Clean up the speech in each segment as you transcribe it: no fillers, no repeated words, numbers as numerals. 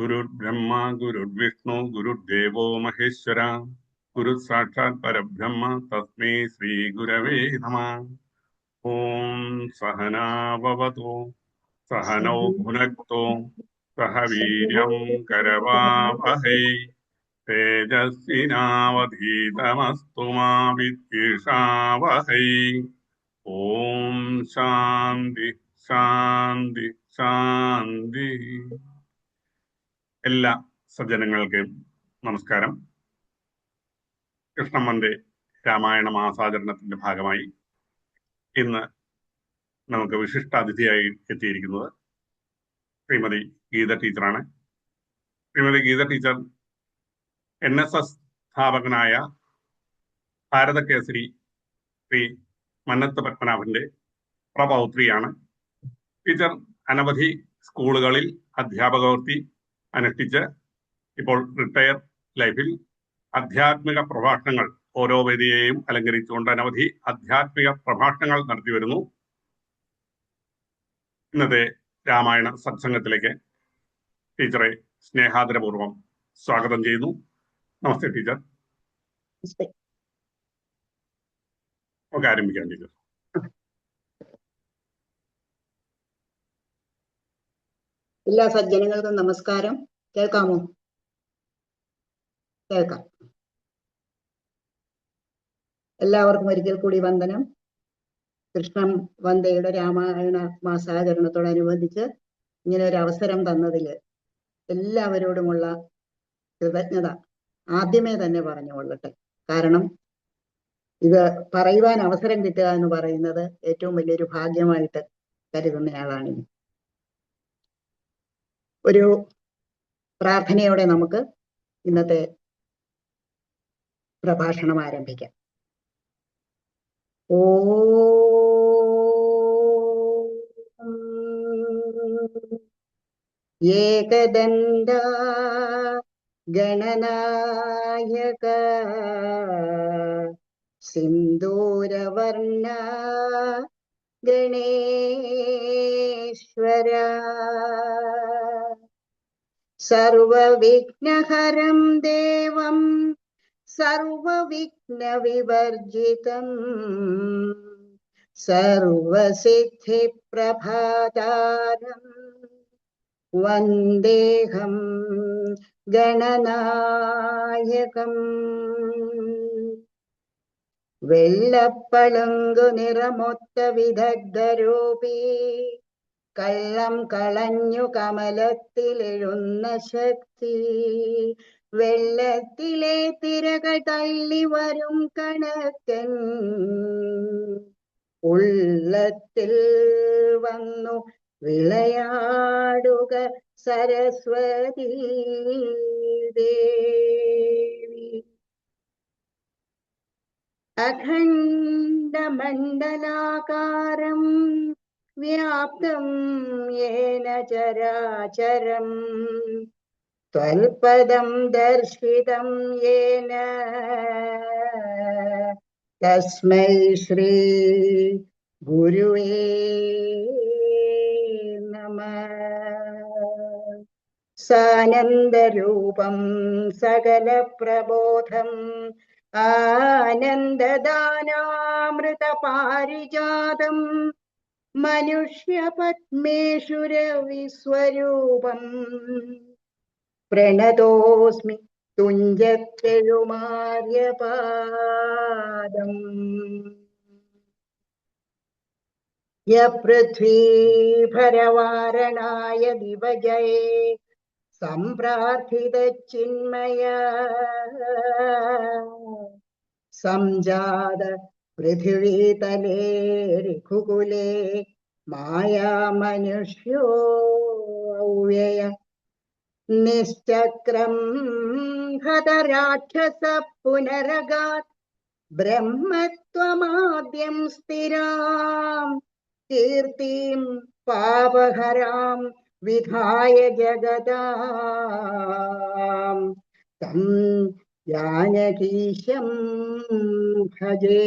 ഗുരുർബ്രഹ്മ ഗുരുർവിഷ്ണു ഗുരുദേവോ മഹേശ്വര ഗുരു സാക്ഷാത് പരബ്രഹ്മ തസ്മൈ ശ്രീ ഗുരവേ നമഃ. ഓം സഹനാവവതു സഹനൗ ഭുനക്തോ സഹ വീര്യം കരവാവഹൈ തേജസ്വിനാവധീതമസ്തു മാ വിദ്വിഷാവഹൈ. ഓം ശാന്തി ശാന്തി ശാന്തി. എല്ലാ സജ്ജനങ്ങൾക്കും നമസ്കാരം. കൃഷ്ണൻ വന്ദേ രാമായണ മാസാചരണത്തിന്റെ ഭാഗമായി ഇന്ന് നമുക്ക് വിശിഷ്ടാതിഥിയായി എത്തിയിരിക്കുന്നത് ശ്രീമതി ഗീത ടീച്ചറാണ്. ശ്രീമതി ഗീത ടീച്ചർ NSS സ്ഥാപകനായ ഭാരത കേസരി ശ്രീ മന്നത്ത് പത്മനാഭന്റെ പ്രപൗത്രിയാണ്. ടീച്ചർ അനവധി സ്കൂളുകളിൽ അധ്യാപകവൃത്തി അനുഷ്ഠിച്ച് ഇപ്പോൾ റിട്ടയർ ലൈഫിൽ ആധ്യാത്മിക പ്രഭാഷണങ്ങൾ ഓരോ വേദിയെയും അലങ്കരിച്ചുകൊണ്ട് അനവധി ആധ്യാത്മിക പ്രഭാഷണങ്ങൾ നടത്തി വരുന്നു. ഇന്നത്തെ രാമായണ സത്സംഗത്തിലേക്ക് ടീച്ചറെ സ്നേഹാദരപൂർവം സ്വാഗതം ചെയ്യുന്നു. നമസ്തേ ടീച്ചർ. നമുക്ക് ആരംഭിക്കാം ടീച്ചർ. എല്ലാ സജ്ജനങ്ങൾക്കും നമസ്കാരം. കേൾക്കാമോ? കേൾക്കാം. എല്ലാവർക്കും ഒരിക്കൽ കൂടി വന്ദനം. കൃഷ്ണൻ വന്ദയുടെ രാമായണ മാസാചരണത്തോടനുബന്ധിച്ച് ഇങ്ങനെ ഒരു അവസരം തന്നതിൽ എല്ലാവരോടുമുള്ള കൃതജ്ഞത ആദ്യമേ തന്നെ പറഞ്ഞുകൊള്ളട്ടെ. കാരണം ഇത് പറയുവാൻ അവസരം കിട്ടുക എന്ന് പറയുന്നത് ഏറ്റവും വലിയൊരു ഭാഗ്യമായിട്ട് കരുതുന്നയാളാണ്. ഒരു പ്രാർത്ഥനയോടെ നമുക്ക് ഇന്നത്തെ പ്രഭാഷണം ആരംഭിക്കാം. ഏകദണ്ഡ ഗണനായക സിന്ദൂരവർണ ഗണേശ്വര സർവവിഘ്നഹരം ദേവം സർവവിഘ്നവിവർജിതം സർവസിദ്ധിപ്രഭാതാരം വന്ദേഹം ഗണനായകം. വെള്ളപ്പളുങ്കു നിറമൊത്ത വിദഗ്ധരൂപി കള്ളം കളഞ്ഞു കമലത്തിലെഴുന്ന ശക്തി വെള്ളത്തിലെ തിരകൾ തള്ളി വരും കണക്കൻ ഉള്ളത്തിൽ വന്നു വിളയാടുക സരസ്വതി ദേവി. അഖണ്ഡമണ്ഡലാകാരം വ്യാപ്തം യേന ചരാചരം ത്വൽപദം ദർശിതം യേന തസ്മൈ ശ്രീ ഗുരുവേ നമഃ. സാനന്ദരൂപം സകലപ്രബോധം ആനന്ദദാനാമൃത പാരിജാതം മനുഷ്യപത്മേഷു രവിസ്വരൂപം പ്രണതോസ്മി തുഞ്ചത്തെഴുമാര്യപാദം. യപൃഥ്വീഭരവാരണായ ദിവജയേ സംപ്രാർത്ഥിത ചിന്മയ സംജാത പൃഥിവീതലേ ഋഖുകുലേ മായാമനുഷ്യോ അവ്യയ നിശ്ചക്രം ഹതരാക്ഷസ പുനരഗാത് ബ്രഹ്മത്വമാദ്യം സ്ഥിരാം കീർത്തിം പാപഹരാം വിധായ ജഗതാം തം ജാനകീശം ഭജേ.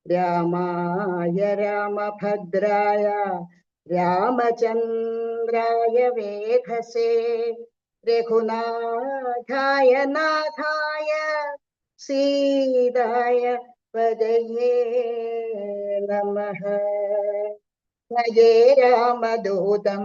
രാമായ രാമഭദ്രായ രാമചന്ദ്രായ വേധസേ രഘുനാഥായ നാഥായ സീതായ പദയേ നമഃ. ഭജേ രാമദൂതം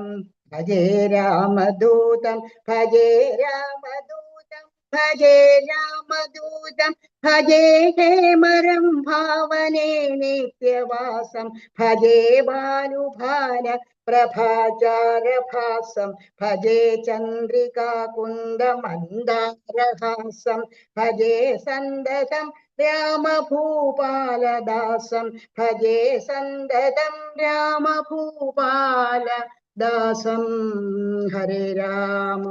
ഭജേ രാമദൂതം ഭജേ രാമദൂതം ഭജേ രാമദൂതം ഭജേ ഹേമരം ഭാവനേ നിത്യവാസം ഭജേ ബാലുഭാന പ്രഭാചാരഭാസം ഭജേ ചന്ദ്രികാകുന്ദമന്ദാരഹാസം ഭജേ സന്തതം രാമഭൂപാലദാസം ഭജേ സന്തതം രാമഭൂപാലദാസം. ഹരേ രാമ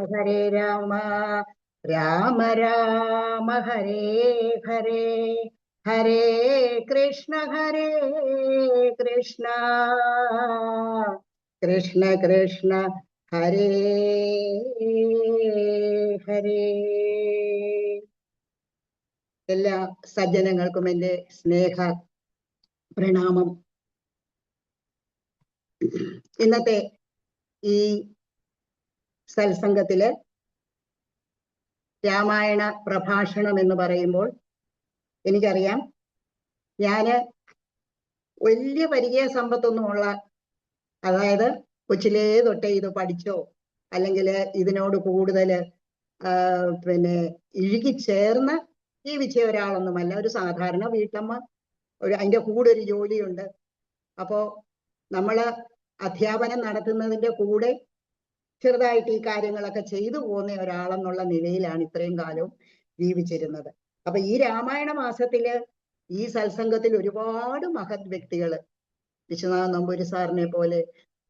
രാമ രാമ ഹരേ ഹരേ ഹരേ കൃഷ്ണ കൃഷ്ണ കൃഷ്ണ ഹരേ ഹരേ. എല്ലാ സജ്ജനങ്ങൾക്കും എൻ്റെ സ്നേഹ പ്രണാമം. ഇന്നത്തെ ഈ സത്സംഗത്തില് രാമായണ പ്രഭാഷണം എന്ന് പറയുമ്പോൾ എനിക്കറിയാം ഞാന് വലിയ പരിചയ സമ്പത്തൊന്നുമുള്ള, അതായത് കൊച്ചിലേ തൊട്ടേ ഇത് പഠിച്ചോ അല്ലെങ്കിൽ ഇതിനോട് കൂടുതൽ ഇഴുകിച്ചേർന്ന് ജീവിച്ച ഒരാളൊന്നുമല്ല. ഒരു സാധാരണ വീട്ടമ്മ, അതിൻ്റെ കൂടെ ഒരു ജോലിയുണ്ട്. അപ്പോൾ നമ്മള് അധ്യാപനം നടത്തുന്നതിൻ്റെ കൂടെ ചെറുതായിട്ട് ഈ കാര്യങ്ങളൊക്കെ ചെയ്തു പോകുന്ന ഒരാളെന്നുള്ള നിലയിലാണ് ഇത്രയും കാലവും ജീവിച്ചിരുന്നത്. അപ്പൊ ഈ രാമായണ മാസത്തില് ഈ സത്സംഗത്തിൽ ഒരുപാട് മഹത് വ്യക്തികള്, വിശ്വനാഥ നമ്പൂരി സാറിനെ പോലെ,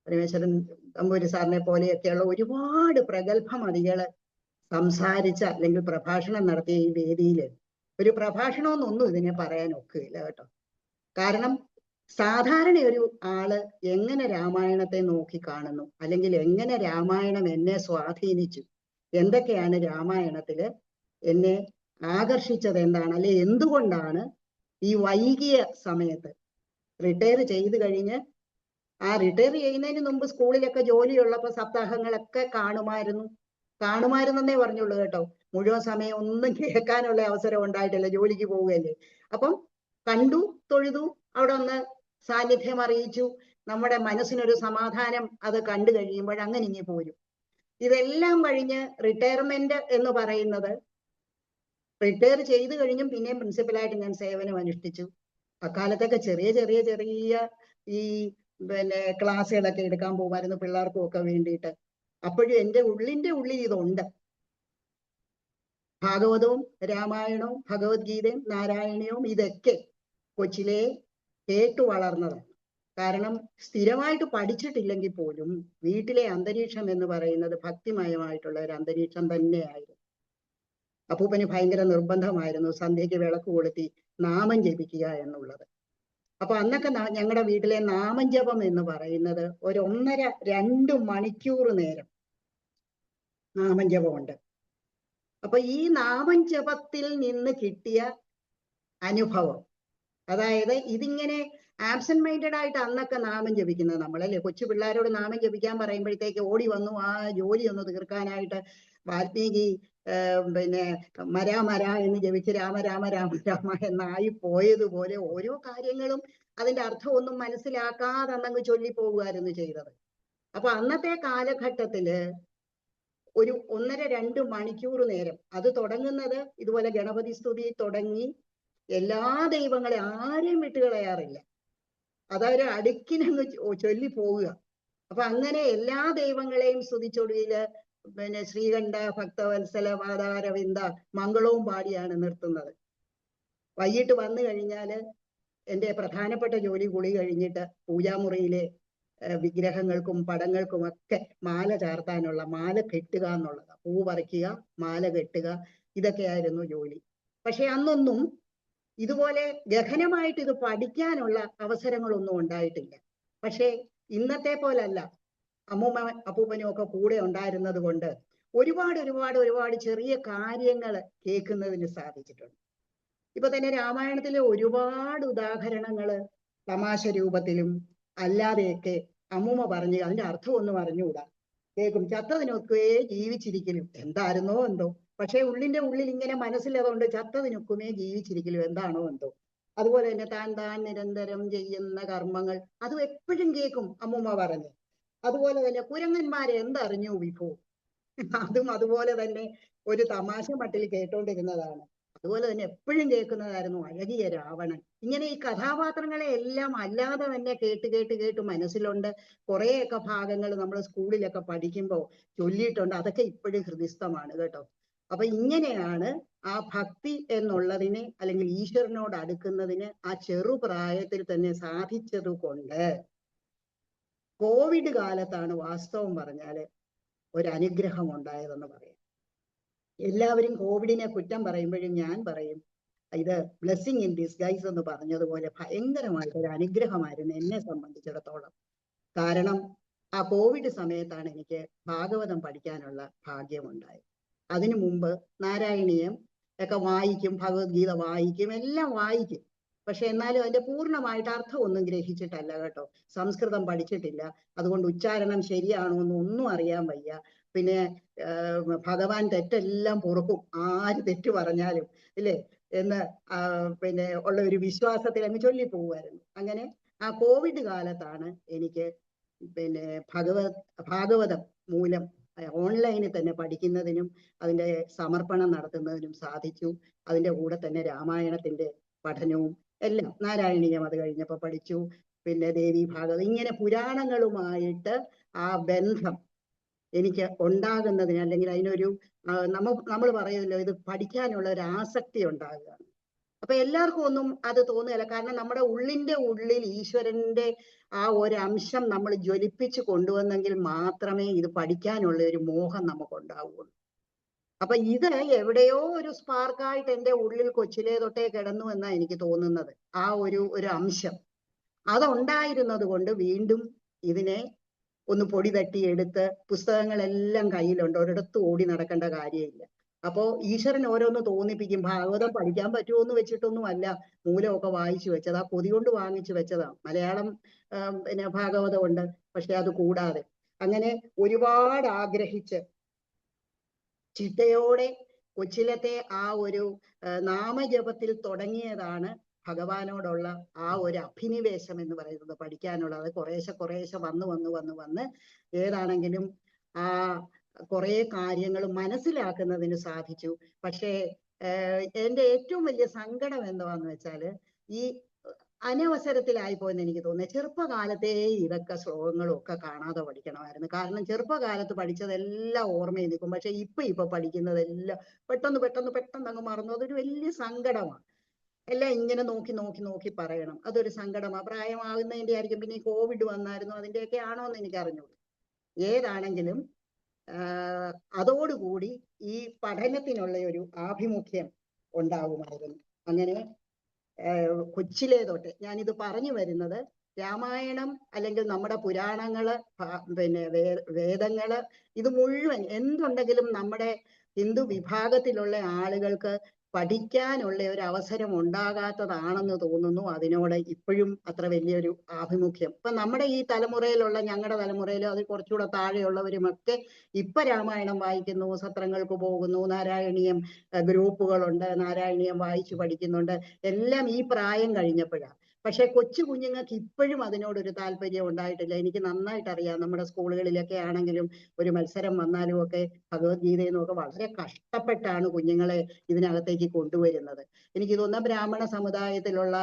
പരമേശ്വരൻ നമ്പൂരി സാറിനെ പോലെയൊക്കെയുള്ള ഒരുപാട് പ്രഗത്ഭമതികള് സംസാരിച്ച അല്ലെങ്കിൽ പ്രഭാഷണം നടത്തിയ ഈ വേദിയില് ഒരു പ്രഭാഷണമെന്നൊന്നും ഇതിനെ പറയാൻ ഒക്കുകയില്ല കേട്ടോ. കാരണം സാധാരണ ഒരു ആള് എങ്ങനെ രാമായണത്തെ നോക്കി കാണുന്നു, അല്ലെങ്കിൽ എങ്ങനെ രാമായണം എന്നെ സ്വാധീനിച്ചു, എന്തൊക്കെയാണ് രാമായണത്തില് എന്നെ ആകർഷിച്ചത്, എന്താണ്, അല്ലെ എന്തുകൊണ്ടാണ് ഈ വൈകിയ സമയത്ത് റിട്ടയർ ചെയ്ത് കഴിഞ്ഞ്, ആ റിട്ടയർ ചെയ്യുന്നതിന് മുമ്പ് സ്കൂളിലൊക്കെ ജോലിയുള്ളപ്പോൾ സപ്താഹങ്ങളൊക്കെ കാണുമായിരുന്നേ പറഞ്ഞുള്ളൂ കേട്ടോ. മുഴുവൻ സമയം ഒന്നും കേൾക്കാനുള്ള അവസരം ഉണ്ടായിട്ടില്ല, ജോലിക്ക് പോവുകയല്ലേ. അപ്പം കണ്ടു, തൊഴുതു, അവിടെ ഒന്ന് സാന്നിധ്യം അറിയിച്ചു, നമ്മുടെ മനസ്സിനൊരു സമാധാനം അത് കണ്ടു കഴിയുമ്പോൾ അങ്ങനെ ഇനി പോരും. ഇതെല്ലാം കഴിഞ്ഞ് റിട്ടയർമെന്റ് എന്ന് പറയുന്നത്, റിട്ടയർ ചെയ്ത് കഴിഞ്ഞും പിന്നെയും പ്രിൻസിപ്പലായിട്ട് ഞാൻ സേവനം അനുഷ്ഠിച്ചു. അക്കാലത്തൊക്കെ ചെറിയ ഈ ക്ലാസ്സുകളൊക്കെ എടുക്കാൻ പോകുമായിരുന്നു പിള്ളേർക്കും ഒക്കെ വേണ്ടിയിട്ട്. അപ്പോഴും എൻ്റെ ഉള്ളിൻ്റെ ഉള്ളിൽ ഇതുണ്ട്. ഭാഗവതവും രാമായണവും ഭഗവത്ഗീതയും നാരായണീയവും ഇതൊക്കെ കൊച്ചിലെ കേട്ടു വളർന്നതാണ്. കാരണം സ്ഥിരമായിട്ട് പഠിച്ചിട്ടില്ലെങ്കിൽ പോലും വീട്ടിലെ അന്തരീക്ഷം എന്ന് പറയുന്നത് ഭക്തിമയമായിട്ടുള്ള ഒരു അന്തരീക്ഷം തന്നെയായിരുന്നു. അപ്പൂപ്പന് ഭയങ്കര നിർബന്ധമായിരുന്നു സന്ധ്യയ്ക്ക് വിളക്ക് കൊളുത്തി നാമം ജപിക്കുക എന്നുള്ളത്. അപ്പൊ അന്നൊക്കെ ഞങ്ങളുടെ വീട്ടിലെ നാമം ജപം എന്ന് പറയുന്നത് ഒരു 1.5-2 മണിക്കൂർ നേരം നാമം ജപമുണ്ട്. അപ്പൊ ഈ നാമം ജപത്തിൽ നിന്ന് കിട്ടിയ അനുഭവം, അതായത് ഇതിങ്ങനെ ആബ്സെന്റ് മൈൻഡഡ് ആയിട്ട് അന്നൊക്കെ നാമം ജപിക്കുന്നത് നമ്മളല്ലേ. കൊച്ചു പിള്ളേരോട് നാമം ജപിക്കാൻ പറയുമ്പോഴത്തേക്ക് ഓടി വന്നു ആ ജോലി ഒന്ന് തീർക്കാനായിട്ട് വാൽമീകി മര എന്ന് ജപിച്ച് രാമ രാമ രാമ രാമ എന്നായി പോയതുപോലെ ഓരോ കാര്യങ്ങളും അതിന്റെ അർത്ഥമൊന്നും മനസ്സിലാക്കാതെ അന്നങ്ങ് ചൊല്ലിപ്പോകുമായിരുന്നു ചെയ്തത്. അപ്പൊ അന്നത്തെ കാലഘട്ടത്തില് ഒരു 1.5-2 മണിക്കൂർ നേരം അത് തുടങ്ങുന്നത് ഇതുപോലെ ഗണപതി സ്തുതി തുടങ്ങി എല്ലാ ദൈവങ്ങളെ ആരെയും വിട്ടുകളയാറില്ല, അതൊരു അടുക്കിനങ്ങ് ചൊല്ലി പോവുക. അപ്പൊ അങ്ങനെ എല്ലാ ദൈവങ്ങളെയും സ്തുതിച്ചൊടുവില് ശ്രീകണ്ഠ ഭക്തവത്സല പാദാരവിന്ദ മംഗളവും പാടിയാണ് നിർത്തുന്നത്. വൈകിട്ട് വന്നു കഴിഞ്ഞാല് എൻ്റെ പ്രധാനപ്പെട്ട ജോലി കുളി കഴിഞ്ഞിട്ട് പൂജാമുറിയിലെ വിഗ്രഹങ്ങൾക്കും പടങ്ങൾക്കും ഒക്കെ മാല ചാർത്താനുള്ള, മാല കെട്ടുക എന്നുള്ളത്, പൂ പറിക്കുക, മാല കെട്ടുക, ഇതൊക്കെയായിരുന്നു ജോലി. പക്ഷെ അന്നൊന്നും ഇതുപോലെ ഗഹനമായിട്ട് ഇത് പഠിക്കാനുള്ള അവസരങ്ങളൊന്നും ഉണ്ടായിട്ടില്ല. പക്ഷെ ഇന്നത്തെ പോലല്ല, അമ്മൂമ്മ അപ്പൂപ്പനും ഒക്കെ കൂടെ ഉണ്ടായിരുന്നത് കൊണ്ട് ഒരുപാട് ചെറിയ കാര്യങ്ങൾ കേൾക്കുന്നതിന് സാധിച്ചിട്ടുണ്ട്. ഇപ്പൊ തന്നെ രാമായണത്തിലെ ഒരുപാട് ഉദാഹരണങ്ങള് തമാശ രൂപത്തിലും അല്ലാതെയൊക്കെ അമ്മൂമ്മ പറഞ്ഞു അതിന്റെ അർത്ഥം ഒന്നും അറിഞ്ഞുകൂടാ. കേൾക്കും ചത്തതിനൊക്കെ ജീവിച്ചിരിക്കലും, എന്തായിരുന്നോ എന്തോ. പക്ഷെ ഉള്ളിന്റെ ഉള്ളിൽ ഇങ്ങനെ മനസ്സിലതുകൊണ്ട് ചത്തതിനൊക്കുമേ ജീവിച്ചിരിക്കലും എന്താണോ എന്തോ. അതുപോലെ തന്നെ താൻ താൻ നിരന്തരം ചെയ്യുന്ന കർമ്മങ്ങൾ, അതും എപ്പോഴും കേൾക്കും അമ്മൂമ്മ പറഞ്ഞു. അതുപോലെ തന്നെ കുരങ്ങന്മാരെ എന്തറിഞ്ഞു വിഭു, അതും അതുപോലെ തന്നെ ഒരു തമാശ മട്ടിൽ കേട്ടോണ്ടിരുന്നതാണ്. അതുപോലെ തന്നെ എപ്പോഴും കേൾക്കുന്നതായിരുന്നു അഴകിയ രാവണൻ. ഇങ്ങനെ ഈ കഥാപാത്രങ്ങളെ എല്ലാം അല്ലാതെ തന്നെ കേട്ട് കേട്ട് കേട്ട് മനസ്സിലുണ്ട്. കുറെയൊക്കെ ഭാഗങ്ങൾ നമ്മൾ സ്കൂളിലൊക്കെ പഠിക്കുമ്പോൾ ചൊല്ലിയിട്ടുണ്ട്. അതൊക്കെ ഇപ്പോഴും ഹൃദിസ്ഥമാണ് കേട്ടോ. അപ്പൊ ഇങ്ങനെയാണ് ആ ഭക്തി എന്നുള്ളതിനെ, അല്ലെങ്കിൽ ഈശ്വരനോട് അടുക്കുന്നതിന് ആ ചെറുപ്രായത്തിൽ തന്നെ സാധിച്ചത് കൊണ്ട് കോവിഡ് കാലത്താണ് വാസ്തവം പറഞ്ഞാല് ഒരു അനുഗ്രഹം ഉണ്ടായതെന്ന് പറയാം. എല്ലാവരും കോവിഡിനെ കുറ്റം പറയുമ്പോഴും ഞാൻ പറയും ഇത് ബ്ലെസ്സിങ് ഇൻ ഡിസ്ഗൈസ് എന്ന് പറഞ്ഞതുപോലെ ഭയങ്കരമായിട്ടൊരു അനുഗ്രഹമായിരുന്നു എന്നെ സംബന്ധിച്ചിടത്തോളം. കാരണം ആ കോവിഡ് സമയത്താണ് എനിക്ക് ഭാഗവതം പഠിക്കാനുള്ള ഭാഗ്യമുണ്ടായത്. അതിനു മുമ്പ് നാരായണീയം ഒക്കെ വായിക്കും, ഭഗവത്ഗീത വായിക്കും, എല്ലാം വായിക്കും. പക്ഷെ എന്നാലും അതിന്റെ പൂർണ്ണമായിട്ട് അർത്ഥം ഒന്നും ഗ്രഹിച്ചിട്ടല്ല കേട്ടോ. സംസ്കൃതം പഠിച്ചിട്ടില്ല, അതുകൊണ്ട് ഉച്ചാരണം ശരിയാണോ എന്നൊന്നും അറിയാൻ വയ്യ. പിന്നെ ഭഗവാൻ തെറ്റെല്ലാം പൊറുക്കും, ആര് തെറ്റ് പറഞ്ഞാലും ഇല്ലേ എന്ന് പിന്നെ ഉള്ള ഒരു വിശ്വാസത്തിൽ അങ്ങ് ചൊല്ലിപ്പോകുമായിരുന്നു. അങ്ങനെ ആ കോവിഡ് കാലത്താണ് എനിക്ക് പിന്നെ ഭാഗവതം മൂലം ഓൺലൈനിൽ തന്നെ പഠിക്കുന്നതിനും അതിന്റെ സമർപ്പണം നടത്തുന്നതിനും സാധിച്ചു. അതിന്റെ കൂടെ തന്നെ രാമായണത്തിന്റെ പഠനവും എല്ലാം, നാരായണീയം അത് കഴിഞ്ഞപ്പോൾ പഠിച്ചു, പിന്നെ ദേവി ഭാഗവതം, ഇങ്ങനെ പുരാണങ്ങളുമായിട്ട് ആ ബന്ധം എനിക്ക് ഉണ്ടാകുന്നതിന്, അല്ലെങ്കിൽ അതിനൊരു നമ്മൾ പറയുമല്ലോ ഇത് പഠിക്കാനുള്ള ഒരു ആസക്തി ഉണ്ടാകുകയാണ്. അപ്പൊ എല്ലാവർക്കും ഒന്നും അത് തോന്നുകയില്ല. കാരണം നമ്മുടെ ഉള്ളിന്റെ ഉള്ളിൽ ഈശ്വരന്റെ ആ ഒരു അംശം നമ്മൾ ജ്വലിപ്പിച്ച് കൊണ്ടുവന്നെങ്കിൽ മാത്രമേ ഇത് പഠിക്കാനുള്ള ഒരു മോഹം നമുക്ക് ഉണ്ടാവുകയുള്ളൂ. അപ്പൊ ഇത് എവിടെയോ ഒരു സ്പാർക്കായിട്ട് എൻ്റെ ഉള്ളിൽ കൊച്ചിലേ തൊട്ടേ കിടന്നു എന്നാണ് എനിക്ക് തോന്നുന്നത്. ആ ഒരു അംശം അതുണ്ടായിരുന്നത് കൊണ്ട് വീണ്ടും ഇതിനെ ഒന്ന് പൊടി തട്ടിയെടുത്ത്, പുസ്തകങ്ങളെല്ലാം കയ്യിലുണ്ട്, ഒരിടത്തും ഓടി നടക്കേണ്ട കാര്യമില്ല. അപ്പോ ഈശ്വരൻ ഓരോന്ന് തോന്നിപ്പിക്കും. ഭാഗവതം പഠിക്കാൻ പറ്റുമോ എന്ന് വെച്ചിട്ടൊന്നും അല്ല മൂലമൊക്കെ വായിച്ചു വെച്ചത്, ആ കൊതി കൊണ്ട് വാങ്ങിച്ചു വെച്ചതാ. മലയാളം പിന്നെ ഭാഗവതം ഉണ്ട്, പക്ഷെ അത് കൂടാതെ അങ്ങനെ ഒരുപാട് ആഗ്രഹിച്ച് ചിട്ടയോടെ കൊച്ചിലത്തെ ആ ഒരു നാമജപത്തിൽ തുടങ്ങിയതാണ് ഭഗവാനോടുള്ള ആ ഒരു അഭിനിവേശം എന്ന് പറയുന്നത്, പഠിക്കാനുള്ളത്. കുറേശ്ശെ കുറേശ്ശെ വന്ന് ഏതാണെങ്കിലും ആ കുറെ കാര്യങ്ങൾ മനസ്സിലാക്കുന്നതിന് സാധിച്ചു. പക്ഷേ എൻ്റെ ഏറ്റവും വലിയ സങ്കടം എന്താന്ന് വെച്ചാല് ഈ അനവസരത്തിലായിപ്പോയെന്ന് എനിക്ക് തോന്നുന്നത്. ചെറുപ്പകാലത്തേ ഇതൊക്കെ ശ്ലോകങ്ങളും ഒക്കെ കാണാതെ പഠിക്കണമായിരുന്നു. കാരണം ചെറുപ്പകാലത്ത് പഠിച്ചതെല്ലാം ഓർമ്മയിൽ നിൽക്കും. പക്ഷെ ഇപ്പൊ പഠിക്കുന്നതെല്ലാം പെട്ടെന്ന് അങ്ങ് മറന്നു. അതൊരു വലിയ സങ്കടമാണ്. എല്ലാം ഇങ്ങനെ നോക്കി പറയണം, അതൊരു സങ്കടമാണ്. പ്രായമാകുന്നതിന്റെ ആയിരിക്കും. പിന്നെ ഈ കോവിഡ് വന്നായിരുന്നു, അതിന്റെയൊക്കെ ആണോ എന്ന് എനിക്ക് അറിഞ്ഞൂടൂ. ഏതാണെങ്കിലും അതോടുകൂടി ഈ പഠനത്തിനുള്ള ഒരു ആഭിമുഖ്യം ഉണ്ടാകുമായിരുന്നു. അങ്ങനെ കൊച്ചിലേ തൊട്ട് ഞാനിത് പറഞ്ഞു വരുന്നത്, രാമായണം അല്ലെങ്കിൽ നമ്മുടെ പുരാണങ്ങള്, പിന്നെ വേദങ്ങള്, ഇത് മുഴുവൻ എന്തുണ്ടെങ്കിലും നമ്മുടെ ഹിന്ദു വിഭാഗത്തിലുള്ള ആളുകൾക്ക് പഠിക്കാനുള്ള ഒരു അവസരം ഉണ്ടാകാത്തതാണെന്ന് തോന്നുന്നു. അതിനോട് ഇപ്പോഴും അത്ര വലിയൊരു ആഭിമുഖ്യം ഇപ്പൊ നമ്മുടെ ഈ തലമുറയിലുള്ള, ഞങ്ങളുടെ തലമുറയിലോ അത് കുറച്ചുകൂടെ താഴെയുള്ളവരുമൊക്കെ ഇപ്പൊ രാമായണം വായിക്കുന്നു, സത്രങ്ങൾക്ക് പോകുന്നു, നാരായണീയം ഗ്രൂപ്പുകളുണ്ട്, നാരായണീയം വായിച്ചു പഠിക്കുന്നുണ്ട്. എല്ലാം ഈ പ്രായം കഴിഞ്ഞപ്പോഴാണ്. പക്ഷെ കൊച്ചു കുഞ്ഞുങ്ങൾക്ക് ഇപ്പോഴും അതിനോടൊരു താല്പര്യം ഉണ്ടായിട്ടില്ല. എനിക്ക് നന്നായിട്ട് അറിയാം. നമ്മുടെ സ്കൂളുകളിലൊക്കെ ആണെങ്കിലും ഒരു മത്സരം വന്നാലും ഒക്കെ ഭഗവത്ഗീതയിൽ നിന്നൊക്കെ വളരെ കഷ്ടപ്പെട്ടാണ് കുഞ്ഞുങ്ങളെ ഇതിനകത്തേക്ക് കൊണ്ടുവരുന്നത്. എനിക്ക് തോന്നുന്ന ബ്രാഹ്മണ സമുദായത്തിലുള്ള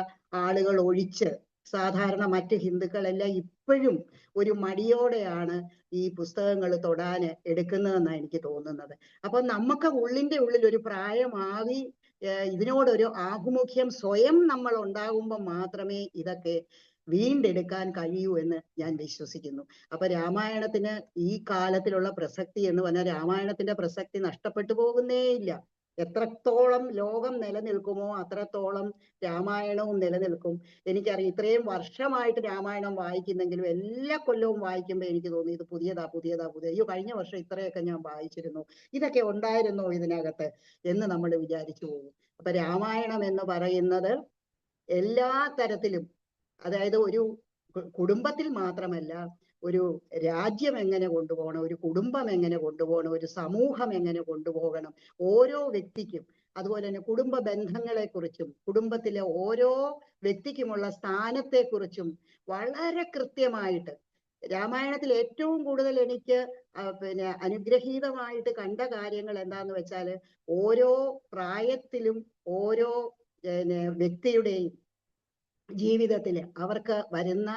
ആളുകൾ ഒഴിച്ച് സാധാരണ മറ്റ് ഹിന്ദുക്കളെല്ലാം ഇപ്പോഴും ഒരു മടിയോടെയാണ് ഈ പുസ്തകങ്ങൾ തൊടാന് എടുക്കുന്നതെന്നാണ് എനിക്ക് തോന്നുന്നത്. അപ്പൊ നമുക്ക് ഉള്ളിന്റെ ഉള്ളിൽ ഒരു പ്രായമാവി ഇതിനോടൊരു ആഭിമുഖ്യം സ്വയം നമ്മൾ ഉണ്ടാകുമ്പോൾ മാത്രമേ ഇതൊക്കെ വീണ്ടെടുക്കാൻ കഴിയൂ എന്ന് ഞാൻ വിശ്വസിക്കുന്നു. അപ്പൊ രാമായണത്തിന് ഈ കാലത്തിലുള്ള പ്രസക്തി എന്ന് പറഞ്ഞാൽ രാമായണത്തിന്റെ പ്രസക്തി നഷ്ടപ്പെട്ടു പോകുന്നേയില്ല. എത്രത്തോളം ലോകം നിലനിൽക്കുമോ അത്രത്തോളം രാമായണവും നിലനിൽക്കും. എനിക്കറിയാം, ഇത്രയും വർഷമായിട്ട് രാമായണം വായിക്കുന്നെങ്കിലും എല്ലാ കൊല്ലവും വായിക്കുമ്പോൾ എനിക്ക് തോന്നി ഇത് പുതിയതാ. അയ്യോ, കഴിഞ്ഞ വർഷം ഇത്രയൊക്കെ ഞാൻ വായിച്ചിരുന്നു, ഇതൊക്കെ ഉണ്ടായിരുന്നോ ഇതിനകത്ത് എന്ന് നമ്മൾ വിചാരിച്ചു പോകും. അപ്പൊ രാമായണം എന്ന് പറയുന്നത് എല്ലാ തരത്തിലും, അതായത് ഒരു കുടുംബത്തിൽ മാത്രമല്ല, ഒരു രാജ്യം എങ്ങനെ കൊണ്ടുപോകണം, ഒരു കുടുംബം എങ്ങനെ കൊണ്ടുപോകണം, ഒരു സമൂഹം എങ്ങനെ കൊണ്ടുപോകണം, ഓരോ വ്യക്തിക്കും, അതുപോലെ തന്നെ കുടുംബ ബന്ധങ്ങളെക്കുറിച്ചും കുടുംബത്തിലെ ഓരോ വ്യക്തിക്കുമുള്ള സ്ഥാനത്തെക്കുറിച്ചും വളരെ കൃത്യമായിട്ട് രാമായണത്തിൽ ഏറ്റവും കൂടുതൽ എനിക്ക് പിന്നെ അനുഗ്രഹീതമായിട്ട് കണ്ട കാര്യങ്ങൾ എന്താന്ന് വെച്ചാൽ, ഓരോ പ്രായത്തിലും ഓരോ വ്യക്തിയുടെയും ജീവിതത്തിൽ അവർക്ക് വരുന്ന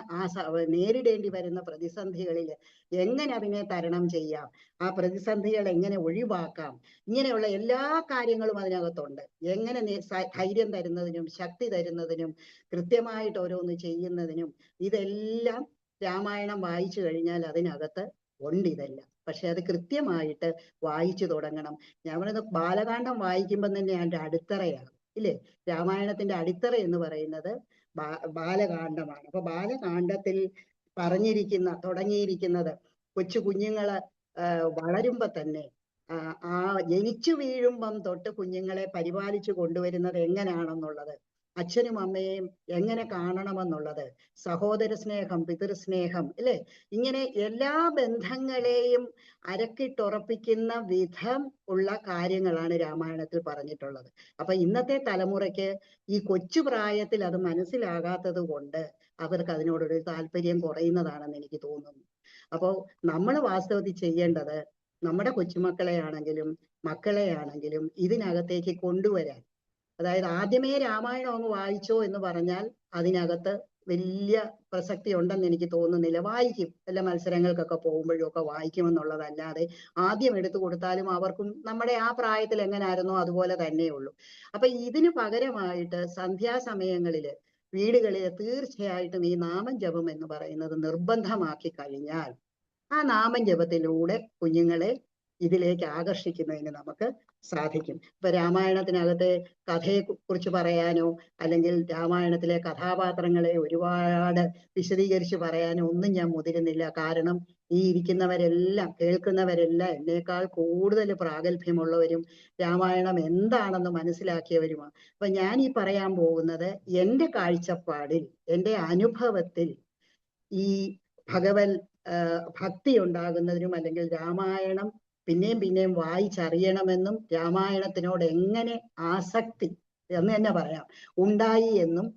നേരിടേണ്ടി വരുന്ന പ്രതിസന്ധികളിൽ എങ്ങനെ അതിനെ തരണം ചെയ്യാം, ആ പ്രതിസന്ധികൾ എങ്ങനെ ഒഴിവാക്കാം, ഇങ്ങനെയുള്ള എല്ലാ കാര്യങ്ങളും അതിനകത്തുണ്ട്. എങ്ങനെ ധൈര്യം തരുന്നതിനും ശക്തി തരുന്നതിനും കൃത്യമായിട്ട് ഓരോന്ന് ചെയ്യുന്നതിനും ഇതെല്ലാം രാമായണം വായിച്ചു കഴിഞ്ഞാൽ അതിനകത്ത് ഉണ്ട് ഇതെല്ലാം. പക്ഷെ അത് കൃത്യമായിട്ട് വായിച്ചു തുടങ്ങണം. ഞാൻ പറയുന്നത് ബാലകാണ്ഡം വായിക്കുമ്പോൾ തന്നെ അതിന്റെ അടിത്തറയാണ്, ഇല്ലേ? രാമായണത്തിന്റെ അടിത്തറ എന്ന് പറയുന്നത് ബാലകാണ്ഡമാണ്. അപ്പൊ ബാലകാണ്ഡത്തിൽ തുടങ്ങിയിരിക്കുന്നത് കൊച്ചു കുഞ്ഞുങ്ങള് വളരുമ്പോ തന്നെ ആ ജനിച്ചു വീഴുമ്പം തൊട്ട് കുഞ്ഞുങ്ങളെ പരിപാലിച്ചു കൊണ്ടുവരുന്നത് എങ്ങനെയാണെന്നുള്ളത്, അച്ഛനും അമ്മയെയും എങ്ങനെ കാണണമെന്നുള്ളത്, സഹോദര സ്നേഹം, പിതൃസ്നേഹം, അല്ലെ? ഇങ്ങനെ എല്ലാ ബന്ധങ്ങളെയും അരക്കിട്ടുറപ്പിക്കുന്ന വിധം ഉള്ള കാര്യങ്ങളാണ് രാമായണത്തിൽ പറഞ്ഞിട്ടുള്ളത്. അപ്പൊ ഇന്നത്തെ തലമുറയ്ക്ക് ഈ കൊച്ചു പ്രായത്തിൽ അത് മനസ്സിലാകാത്തത് കൊണ്ട് അവർക്ക് അതിനോടൊരു താല്പര്യം കുറയുന്നതാണെന്ന് എനിക്ക് തോന്നുന്നു. അപ്പോൾ നമ്മൾ വാസ്തവത്തിൽ ചെയ്യേണ്ടത് നമ്മുടെ കൊച്ചുമക്കളെ ആണെങ്കിലും മക്കളെ ആണെങ്കിലും ഇതിനകത്തേക്ക് കൊണ്ടുവരാൻ, അതായത് ആദ്യമേ രാമായണം അങ്ങ് വായിച്ചോ എന്ന് പറഞ്ഞാൽ അതിനകത്ത് വലിയ പ്രസക്തി ഉണ്ടെന്ന് എനിക്ക് തോന്നുന്നില്ല. വായിക്കും, എല്ലാ മത്സരങ്ങൾക്കൊക്കെ പോകുമ്പോഴും ഒക്കെ വായിക്കുമെന്നുള്ളതല്ലാതെ ആദ്യം എടുത്തു കൊടുത്താലും അവർക്കും നമ്മുടെ ആ പ്രായത്തിൽ എങ്ങനായിരുന്നോ അതുപോലെ തന്നെയുള്ളൂ. അപ്പൊ ഇതിന് പകരമായിട്ട് സന്ധ്യാസമയങ്ങളില് വീടുകളിൽ തീർച്ചയായിട്ടും ഈ നാമം ജപം എന്ന് പറയുന്നത് നിർബന്ധമാക്കി കഴിഞ്ഞാൽ ആ നാമം ജപത്തിലൂടെ കുഞ്ഞുങ്ങളെ ഇതിലേക്ക് ആകർഷിക്കുന്നതിന് നമുക്ക് സാധിക്കും. ഇപ്പൊ രാമായണത്തിനകത്തെ കഥയെ കുറിച്ച് പറയാനോ അല്ലെങ്കിൽ രാമായണത്തിലെ കഥാപാത്രങ്ങളെ ഒരുപാട് വിശദീകരിച്ച് പറയാനോ ഒന്നും ഞാൻ മുതിരുന്നില്ല. കാരണം ഈ ഇരിക്കുന്നവരെല്ലാം കേൾക്കുന്നവരെല്ലാം എന്നേക്കാൾ കൂടുതൽ പ്രാഗൽഭ്യമുള്ളവരും രാമായണം എന്താണെന്ന് മനസ്സിലാക്കിയവരുമാണ്. അപ്പൊ ഞാൻ ഈ പറയാൻ പോകുന്നത് എൻ്റെ കാഴ്ചപ്പാടിൽ, എൻ്റെ അനുഭവത്തിൽ ഈ ഭക്തി ഉണ്ടാകുന്നതിനും അല്ലെങ്കിൽ രാമായണം പിന്നെയും പിന്നെയും വായിച്ചറിയണമെന്നും രാമായണത്തിനോട് എങ്ങനെ ആസക്തി എന്ന് തന്നെ പറയാം ഉണ്ടായി എന്നും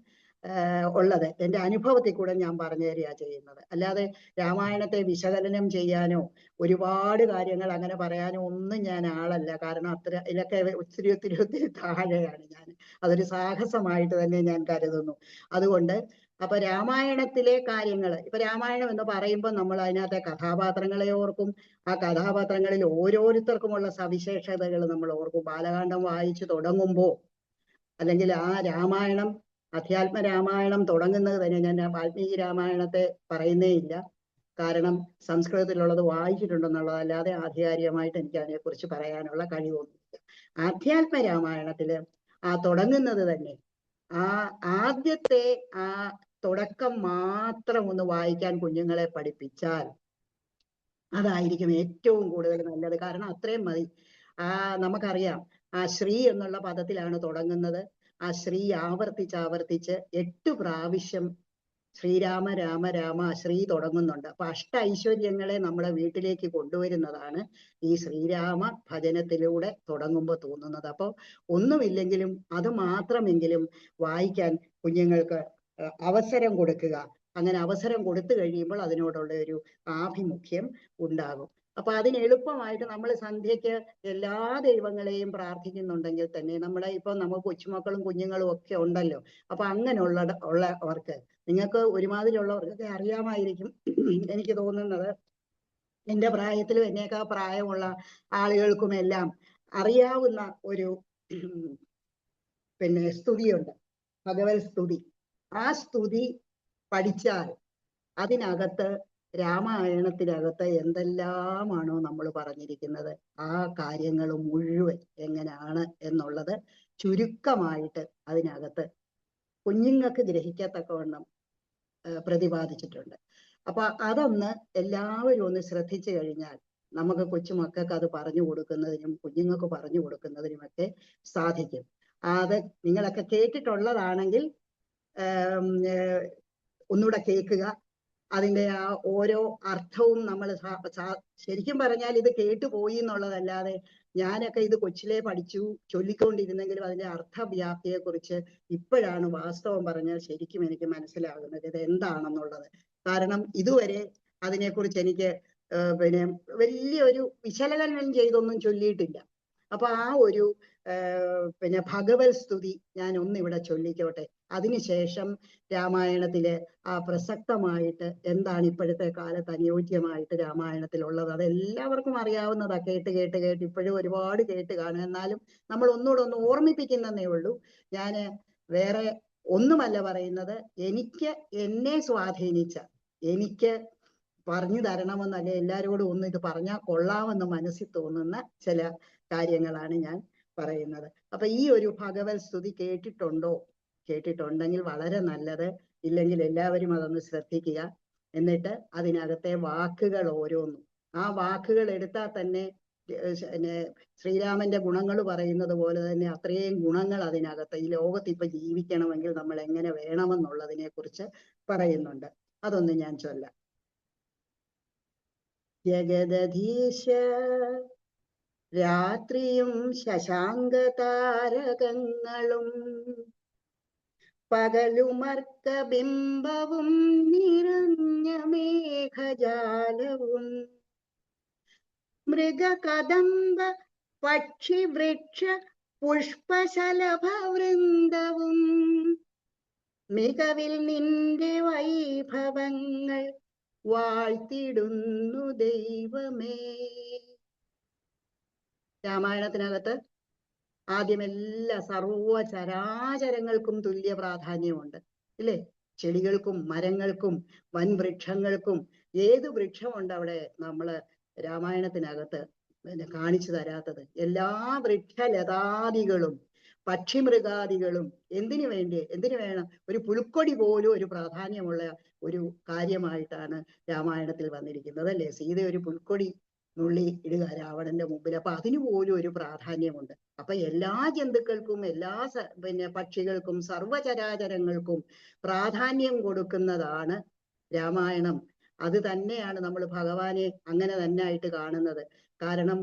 ഉള്ളത് എൻ്റെ അനുഭവത്തിൽ കൂടെ ഞാൻ പറഞ്ഞു തരികയാണ് ചെയ്യുന്നത്. അല്ലാതെ രാമായണത്തെ വിശകലനം ചെയ്യാനോ ഒരുപാട് കാര്യങ്ങൾ അങ്ങനെ പറയാനോ ഒന്നും ഞാൻ ആളല്ല. കാരണം ഇതൊക്കെ ഒത്തിരി താഴെയാണ് ഞാൻ. അതൊരു സാഹസമായിട്ട് തന്നെ ഞാൻ കരുതുന്നു. അതുകൊണ്ട് അപ്പൊ രാമായണത്തിലെ കാര്യങ്ങൾ, ഇപ്പൊ രാമായണം എന്ന് പറയുമ്പോൾ നമ്മൾ അതിനകത്തെ കഥാപാത്രങ്ങളെ ഓർക്കും. ആ കഥാപാത്രങ്ങളിൽ ഓരോരുത്തർക്കുമുള്ള സവിശേഷതകൾ നമ്മൾ ഓർക്കും. ബാലകാണ്ഡം വായിച്ചു തുടങ്ങുമ്പോൾ അല്ലെങ്കിൽ ആ രാമായണം, അധ്യാത്മ രാമായണം തുടങ്ങുന്നത് തന്നെ, ഞാൻ വാൽമീകി രാമായണത്തെ പറയുന്നേ ഇല്ല, കാരണം സംസ്കൃതത്തിലുള്ളത് വായിച്ചിട്ടുണ്ടെന്നുള്ളതല്ലാതെ ആധികാരികമായിട്ട് എനിക്ക് അതിനെക്കുറിച്ച് പറയാനുള്ള കഴിവൊന്നുമില്ല. ആധ്യാത്മ രാമായണത്തില് ആ തുടങ്ങുന്നത് തന്നെ ആ ആദ്യത്തെ ആ തുടക്കം മാത്രം ഒന്ന് വായിക്കാൻ കുഞ്ഞുങ്ങളെ പഠിപ്പിച്ചാൽ അതായിരിക്കും ഏറ്റവും കൂടുതൽ നല്ലത്. കാരണം അത്രയും മതി. നമുക്കറിയാം ആ ശ്രീ എന്നുള്ള പദത്തിലാണ് തുടങ്ങുന്നത്. ആ ശ്രീ ആവർത്തിച്ച് 8 പ്രാവശ്യം ശ്രീരാമ രാമ രാമ ശ്രീ തുടങ്ങുന്നുണ്ട്. അപ്പൊ ഐശ്വര്യങ്ങളെ നമ്മളെ വീട്ടിലേക്ക് കൊണ്ടുവരുന്നതാണ് ഈ ശ്രീരാമ ഭജനത്തിലൂടെ തുടങ്ങുമ്പോൾ തോന്നുന്നത്. അപ്പോൾ ഒന്നുമില്ലെങ്കിലും അത് മാത്രമെങ്കിലും വായിക്കാൻ കുഞ്ഞുങ്ങൾക്ക് അവസരം കൊടുക്കുക. അങ്ങനെ അവസരം കൊടുത്തു കഴിയുമ്പോൾ അതിനോടുള്ള ഒരു ആഭിമുഖ്യം ഉണ്ടാകും. അപ്പൊ അതിന് എളുപ്പമായിട്ട് നമ്മൾ സന്ധ്യയ്ക്ക് എല്ലാ ദൈവങ്ങളെയും പ്രാർത്ഥിക്കുന്നുണ്ടെങ്കിൽ തന്നെ നമ്മൾ കൊച്ചുമക്കളും കുഞ്ഞുങ്ങളും ഒക്കെ ഉണ്ടല്ലോ. അപ്പൊ ഉള്ളവർക്ക്, നിങ്ങൾക്ക് ഒരുമാതിരിയുള്ളവർക്കൊക്കെ അറിയാമായിരിക്കും, എനിക്ക് തോന്നുന്നത് എൻ്റെ പ്രായത്തിലും എന്നേക്കാൾ പ്രായമുള്ള ആളുകൾക്കുമെല്ലാം അറിയാവുന്ന ഒരു സ്തുതിയുണ്ട്, ഭഗവത് സ്തുതി. ആ സ്തുതി പഠിച്ചാൽ അതിനകത്ത് രാമായണത്തിനകത്ത് എന്തെല്ലാമാണോ നമ്മൾ പറഞ്ഞിരിക്കുന്നത് ആ കാര്യങ്ങൾ മുഴുവൻ എങ്ങനെയാണ് എന്നുള്ളത് ചുരുക്കമായിട്ട് അതിനകത്ത് കുഞ്ഞുങ്ങൾക്ക് ഗ്രഹിക്കത്തക്കവണ്ണം പ്രതിപാദിച്ചിട്ടുണ്ട്. അപ്പൊ അതൊന്ന് എല്ലാവരും ഒന്ന് ശ്രദ്ധിച്ചു കഴിഞ്ഞാൽ നമുക്ക് കൊച്ചുമക്കൾക്ക് അത് പറഞ്ഞു കൊടുക്കുന്നതിനും കുഞ്ഞുങ്ങൾക്ക് പറഞ്ഞു കൊടുക്കുന്നതിനുമൊക്കെ സാധിക്കും. അത് നിങ്ങളൊക്കെ കേട്ടിട്ടുള്ളതാണെങ്കിൽ ഒന്നുകൂടെ കേൾക്കുക. അതിന്റെ ആ ഓരോ അർത്ഥവും നമ്മൾ ശരിക്കും പറഞ്ഞാൽ ഇത് കേട്ടുപോയി എന്നുള്ളതല്ലാതെ ഞാനൊക്കെ ഇത് കൊച്ചിലെ പഠിച്ചു ചൊല്ലിക്കൊണ്ടിരുന്നെങ്കിലും അതിന്റെ അർത്ഥവ്യാപ്തിയെ കുറിച്ച് ഇപ്പോഴാണ് വാസ്തവം പറഞ്ഞാൽ ശരിക്കും എനിക്ക് മനസ്സിലാകുന്നത് ഇത് എന്താണെന്നുള്ളത്. കാരണം ഇതുവരെ അതിനെക്കുറിച്ച് എനിക്ക് പിന്നെ വലിയൊരു വിശകലനം ചെയ്തൊന്നും ചൊല്ലിയിട്ടില്ല. അപ്പൊ ആ ഒരു പിന്നെ ഭഗവത് സ്തുതി ഞാൻ ഒന്നിവിടെ ചൊല്ലിക്കോട്ടെ. അതിനുശേഷം രാമായണത്തിലെ ആ പ്രസക്തമായിട്ട് എന്താണ് ഇപ്പോഴത്തെ കാലത്ത് അനുയോജ്യമായിട്ട് രാമായണത്തിലുള്ളത് അതെല്ലാവർക്കും അറിയാവുന്നതാ. കേട്ട് കേട്ട് കേട്ട് ഇപ്പോഴും ഒരുപാട് കേട്ട് കാണും. എന്നാലും നമ്മൾ ഒന്നുകൂടെ ഒന്ന് ഓർമ്മിപ്പിക്കുന്നതേ ഉള്ളൂ. ഞാൻ വേറെ ഒന്നുമല്ല പറയുന്നത്. എന്നെ സ്വാധീനിച്ച, എനിക്ക് പറഞ്ഞു തരണമെന്നല്ല, എല്ലാവരോടും ഒന്ന് ഇത് പറഞ്ഞാൽ കൊള്ളാമെന്ന് മനസ്സിൽ തോന്നുന്ന ചില കാര്യങ്ങളാണ് ഞാൻ പറയുന്നത്. അപ്പൊ ഈ ഒരു ഭഗവത് സ്തുതി കേട്ടിട്ടുണ്ടെങ്കിൽ വളരെ നല്ലത്. ഇല്ലെങ്കിൽ എല്ലാവരും അതൊന്ന് ശ്രദ്ധിക്കുക. എന്നിട്ട് അതിനകത്തെ വാക്കുകൾ ഓരോന്നും, ആ വാക്കുകൾ എടുത്താൽ തന്നെ ശ്രീരാമന്റെ ഗുണങ്ങൾ പറയുന്നത് പോലെ തന്നെ അത്രയും ഗുണങ്ങൾ അതിനകത്ത്, ഈ ലോകത്ത് ഇപ്പൊ ജീവിക്കണമെങ്കിൽ നമ്മൾ എങ്ങനെ വേണമെന്നുള്ളതിനെ കുറിച്ച് പറയുന്നുണ്ട്. അതൊന്ന് ഞാൻ ചൊല്ലാം. ജഗദധീശ രാത്രിയും ശശാങ്കതാരകങ്ങളും പകലുമർക്ക ബിംബവും നിറഞ്ഞ മേഘജാലവും മൃഗകദംബ പക്ഷിവൃക്ഷ പുഷ്പശലഭവൃന്ദവും മികവിൽ നിന്റെ വൈഭവങ്ങൾ വാഴ്ത്തിടുന്നു ദൈവമേ. രാമായണത്തിനകത്ത് ആദ്യം എല്ലാ സർവചരാചരങ്ങൾക്കും തുല്യ പ്രാധാന്യമുണ്ട്, ഇല്ലേ? ചെടികൾക്കും മരങ്ങൾക്കും വൻവൃക്ഷങ്ങൾക്കും. ഏത് വൃക്ഷമുണ്ട് അവിടെ നമ്മള് രാമായണത്തിനകത്ത് കാണിച്ചു തരാത്തത്? എല്ലാ വൃക്ഷലതാദികളും പക്ഷിമൃഗാദികളും എന്തിനു വേണം? ഒരു പുൽക്കൊടി പോലും ഒരു പ്രാധാന്യമുള്ള ഒരു കാര്യമായിട്ടാണ് രാമായണത്തിൽ വന്നിരിക്കുന്നത്, അല്ലേ? സീത ഒരു പുൽക്കൊടി നുള്ളി ഇടുക രാവണന്റെ മുമ്പിൽ. അപ്പൊ അതിനു പോലും ഒരു പ്രാധാന്യമുണ്ട്. അപ്പൊ എല്ലാ ജന്തുക്കൾക്കും, എല്ലാ പക്ഷികൾക്കും, സർവചരാചരങ്ങൾക്കും പ്രാധാന്യം കൊടുക്കുന്നതാണ് രാമായണം. അത് തന്നെയാണ് നമ്മൾ ഭഗവാനെ അങ്ങനെ തന്നെ ആയിട്ട് കാണുന്നത്. കാരണം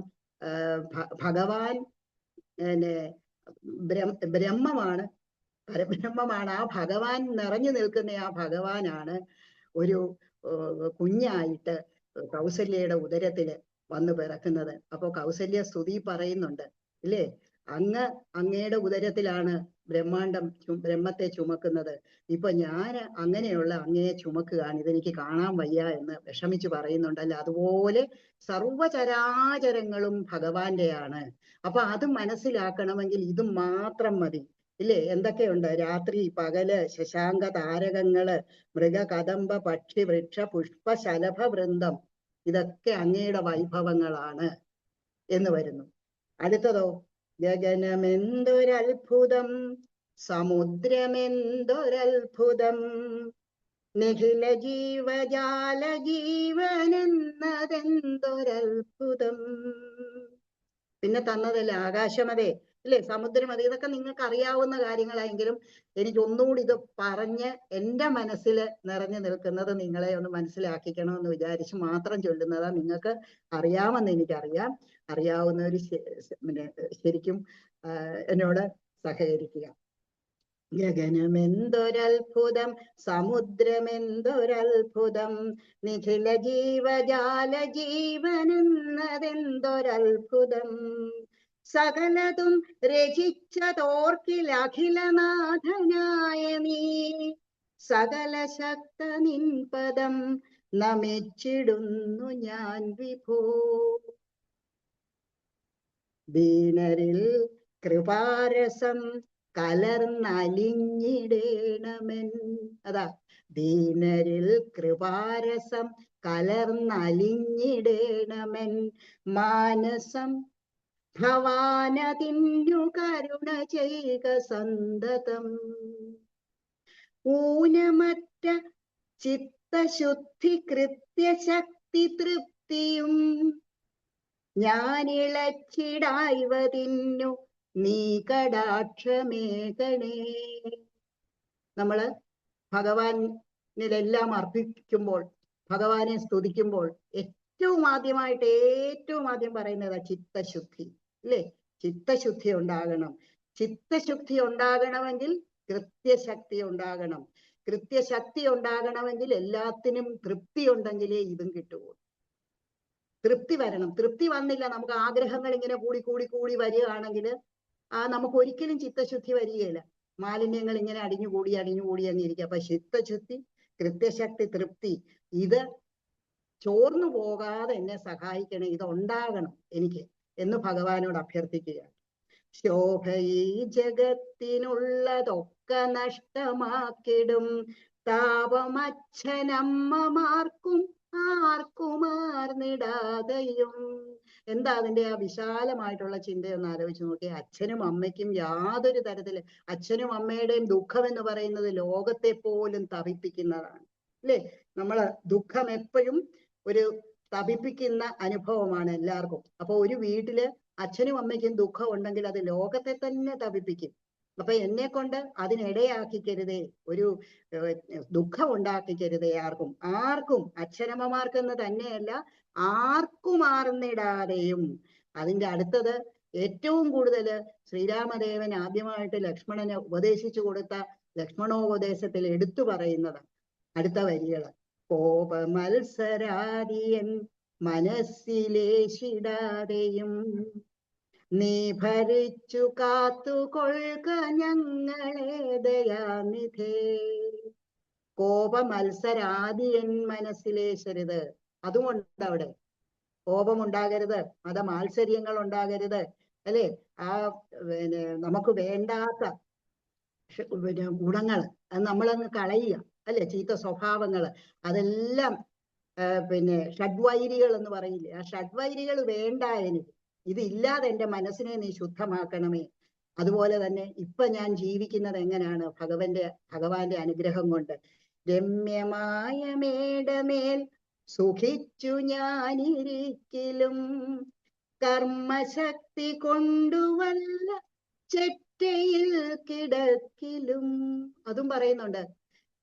ഭഗവാൻ ബ്രഹ്മമാണ്, പരബ്രഹ്മമാണ്. ആ ഭഗവാൻ നിറഞ്ഞു നിൽക്കുന്ന ആ ഭഗവാനാണ് ഒരു കുഞ്ഞായിട്ട് കൗസല്യയുടെ ഉദരത്തില് വന്നു പിറക്കുന്നത്. അപ്പൊ കൗസല്യ സ്തുതി പറയുന്നുണ്ട്, ഇല്ലേ? അങ്ങയുടെ ഉദരത്തിലാണ് ബ്രഹ്മത്തെ ചുമക്കുന്നത്. ഇപ്പൊ ഞാൻ അങ്ങനെയുള്ള അങ്ങയെ ചുമക്കുകയാണ്, ഇതെനിക്ക് കാണാൻ വയ്യ എന്ന് വിഷമിച്ച് പറയുന്നുണ്ടല്ലോ. അതുപോലെ സർവചരാചരങ്ങളും ഭഗവാന്റെയാണ്. അപ്പൊ അത് മനസ്സിലാക്കണമെങ്കിൽ ഇത് മാത്രം മതി, ഇല്ലേ? എന്തൊക്കെയുണ്ട്? രാത്രി, പകല്, ശശാങ്ക താരകങ്ങള്, മൃഗകദംബ പക്ഷി വൃക്ഷ പുഷ്പ ശലഭ വൃന്ദം, ഇതൊക്കെ അങ്ങയുടെ വൈഭവങ്ങളാണ് എന്ന് വരുന്നു. അടുത്തതോ, ഗഗനമെന്തൊരത്ഭുതം, സമുദ്രമെന്തൊരത്ഭുതം, നിഖില ജീവജാല ജീവനെന്നതെന്തൊരത്ഭുതം. പിന്നെ തന്നതല്ലേ ആകാശമതേ, ഇല്ലേ? സമുദ്രമതി, ഇതൊക്കെ നിങ്ങൾക്ക് അറിയാവുന്ന കാര്യങ്ങളായെങ്കിലും എനിക്ക് ഒന്നുകൂടി ഇത് പറഞ്ഞ് എൻ്റെ മനസ്സിൽ നിറഞ്ഞു നിൽക്കുന്നത് നിങ്ങളെ ഒന്ന് മനസ്സിലാക്കിക്കണമെന്ന് വിചാരിച്ച് മാത്രം ചൊല്ലുന്നതാ. നിങ്ങൾക്ക് അറിയാമെന്ന് എനിക്കറിയാം. അറിയാവുന്നവർ ശരിക്കും എന്നോട് സഹകരിക്കുക. ഗഗനമെന്തൊരത്ഭുതം, സമുദ്രമെന്തൊരത്ഭുതം, നിഖില ജീവജാല ജീവനെന്നതെന്തൊരത്ഭുതം, സകലതും രചിച്ചതോർക്കിലഖിലനാഥനായ നീ, സകല ശക്ത നിൻ പദം നമിച്ചിടുന്നു ഞാൻ വിഭോ. ദീനരിൽ കൃപാരസം കലർന്നലിഞ്ഞിടേണമെൻ. അതാ, ദീനരിൽ കൃപാരസം കലർന്നലിഞ്ഞിടേണമെൻ മാനസം, ഭവാനതിന്നു കരുണ ചെയ്ക സന്തതം. ഊനമറ്റ ചിത്തശുദ്ധി കൃത്യശക്തി തൃപ്തിയും ഞാനിളച്ചിടായ്വതിന്നു നീ കടാക്ഷമേകണേ. നമ്മള് ഭഗവാനിലെല്ലാം അർപ്പിക്കുമ്പോൾ ഭഗവാനെ സ്തുതിക്കുമ്പോൾ ഏറ്റവും ആദ്യം പറയുന്നത് ചിത്തശുദ്ധി, അല്ലേ? ചിത്തശുദ്ധി ഉണ്ടാകണം. ചിത്തശുദ്ധി ഉണ്ടാകണമെങ്കിൽ കൃത്യശക്തി ഉണ്ടാകണം. കൃത്യശക്തി ഉണ്ടാകണമെങ്കിൽ എല്ലാത്തിനും തൃപ്തി ഉണ്ടെങ്കിലേ ഇതും കിട്ടുള്ളൂ. തൃപ്തി വരണം. തൃപ്തി വന്നില്ല, നമുക്ക് ആഗ്രഹങ്ങൾ ഇങ്ങനെ കൂടി കൂടി കൂടി വരികയാണെങ്കിൽ നമുക്ക് ഒരിക്കലും ചിത്തശുദ്ധി വരികയില്ല. മാലിന്യങ്ങൾ ഇങ്ങനെ അടിഞ്ഞുകൂടി അങ്ങിരിക്കുക. അപ്പൊ ചിത്തശുദ്ധി, കൃത്യശക്തി, തൃപ്തി, ഇത് ചോർന്നു പോകാതെ എന്നെ സഹായിക്കണം, ഇത് ഉണ്ടാകണം എനിക്ക് എന്ന് ഭഗവാനോട് അഭ്യർത്ഥിക്കുക. ശോഭ ഈ ജഗത്തിനുള്ളതൊക്കെ നഷ്ടമാക്കിടും താപമച്ഛനമ്മമാർക്കും ആർക്കുമാർന്നിടാതെയും. എന്താ അതിന്റെ ആ വിശാലമായിട്ടുള്ള ചിന്തയൊന്ന് ആലോചിച്ച് നോക്കിയേ. അച്ഛനും അമ്മയ്ക്കും യാതൊരു തരത്തില്, അച്ഛനും അമ്മയുടെയും ദുഃഖം എന്ന് പറയുന്നത് ലോകത്തെ പോലും തപിപ്പിക്കുന്നതാണ്, അല്ലേ? നമ്മള് ദുഃഖം എപ്പോഴും ഒരു തപിപ്പിക്കുന്ന അനുഭവമാണ് എല്ലാവർക്കും. അപ്പൊ ഒരു വീട്ടില് അച്ഛനും അമ്മയ്ക്കും ദുഃഖം ഉണ്ടെങ്കിൽ അത് ലോകത്തെ തന്നെ തപിപ്പിക്കും. അപ്പൊ എന്നെ കൊണ്ട് അതിനിടയാക്കിക്കരുതേ, ഒരു ദുഃഖം ഉണ്ടാക്കിക്കരുതേ ആർക്കും അച്ഛനമ്മമാർക്കെന്ന് തന്നെയല്ല ആർക്കും ആർന്നിടാതെയും. അതിന്റെ അടുത്തത് ഏറ്റവും കൂടുതൽ ശ്രീരാമദേവൻ ആദ്യമായിട്ട് ലക്ഷ്മണന് ഉപദേശിച്ചു കൊടുത്ത ലക്ഷ്മണോപദേശത്തിൽ എടുത്തു പറയുന്നത് അടുത്ത വരികള്. കോപമത്സരാദിയൻ മനസ്സിലേശിടാതെയും നീ ഭരിച്ചു കാത്തുകൊള്ളുക ഞങ്ങളെ ദയാനിധേ. കോപമത്സരാദിയൻ മനസ്സിലേശരുത്. അതുകൊണ്ട് അവിടെ കോപമുണ്ടാകരുത്, മതമാത്സര്യങ്ങൾ ഉണ്ടാകരുത്, അല്ലെ? നമുക്ക് വേണ്ടാത്ത ഗുണങ്ങൾ അത് നമ്മളങ്ങ് കളയുക, അല്ലെ? ചീത്ത സ്വഭാവങ്ങള് അതെല്ലാം ഷഡ്വൈരികൾ എന്ന് പറയില്ലേ, ആ ഷഡ്വൈരികൾ വേണ്ട എനിക്ക്. ഇതില്ലാതെ എന്റെ മനസ്സിനെ നീ ശുദ്ധമാക്കണമേ. അതുപോലെ തന്നെ ഇപ്പൊ ഞാൻ ജീവിക്കുന്നത് എങ്ങനെയാണ്? ഭഗവാന്റെ അനുഗ്രഹം കൊണ്ട്. രമ്യമായ മേടമേൽ സുഖിച്ചു ഞാനിരിക്കലും കർമ്മശക്തി കൊണ്ടുവല്ല ചെറ്റയിൽ കിടക്കിലും. അതും പറയുന്നുണ്ട്.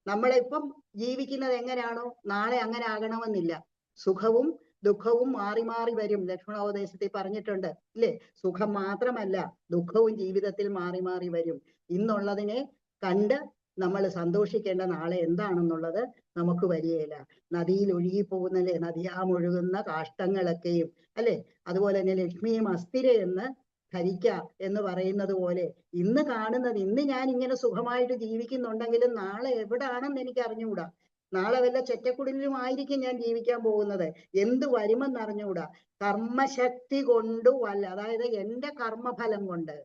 നമ്മളിപ്പം ജീവിക്കുന്നത് എങ്ങനെയാണോ നാളെ അങ്ങനെ ആകണമെന്നില്ല. സുഖവും ദുഃഖവും മാറി മാറി വരും. ലക്ഷ്മണോപദേശത്തിൽ പറഞ്ഞിട്ടുണ്ട്, ഇല്ലേ? സുഖം മാത്രമല്ല ദുഃഖവും ജീവിതത്തിൽ മാറി മാറി വരും. ഇന്നുള്ളതിനെ കണ്ട് നമ്മൾ സന്തോഷിക്കേണ്ട നാളെ എന്താണെന്നുള്ളത് നമുക്ക് വരികയില്ല. നദിയിൽ ഒഴുകിപ്പോകുന്നല്ലേ നദിയാമൊഴുകുന്ന കാഷ്ടങ്ങളൊക്കെയും, അല്ലെ? അതുപോലെ തന്നെ ലക്ഷ്മിയും അസ്ഥിരയെന്ന് ധരിക്ക എന്ന് പറയുന്നത് പോലെ ഇന്ന് കാണുന്നത്, ഇന്ന് ഞാൻ ഇങ്ങനെ സുഖമായിട്ട് ജീവിക്കുന്നുണ്ടെങ്കിലും നാളെ എവിടാണെന്ന് എനിക്ക് അറിഞ്ഞുകൂടാ. നാളെ വല്ല ചെറ്റക്കുടിലും ആയിരിക്കും ഞാൻ ജീവിക്കാൻ പോകുന്നത്. എന്ത് വരുമെന്ന് അറിഞ്ഞുകൂടാ. കർമ്മശക്തി കൊണ്ടു അതായത് എന്റെ കർമ്മഫലം കൊണ്ട്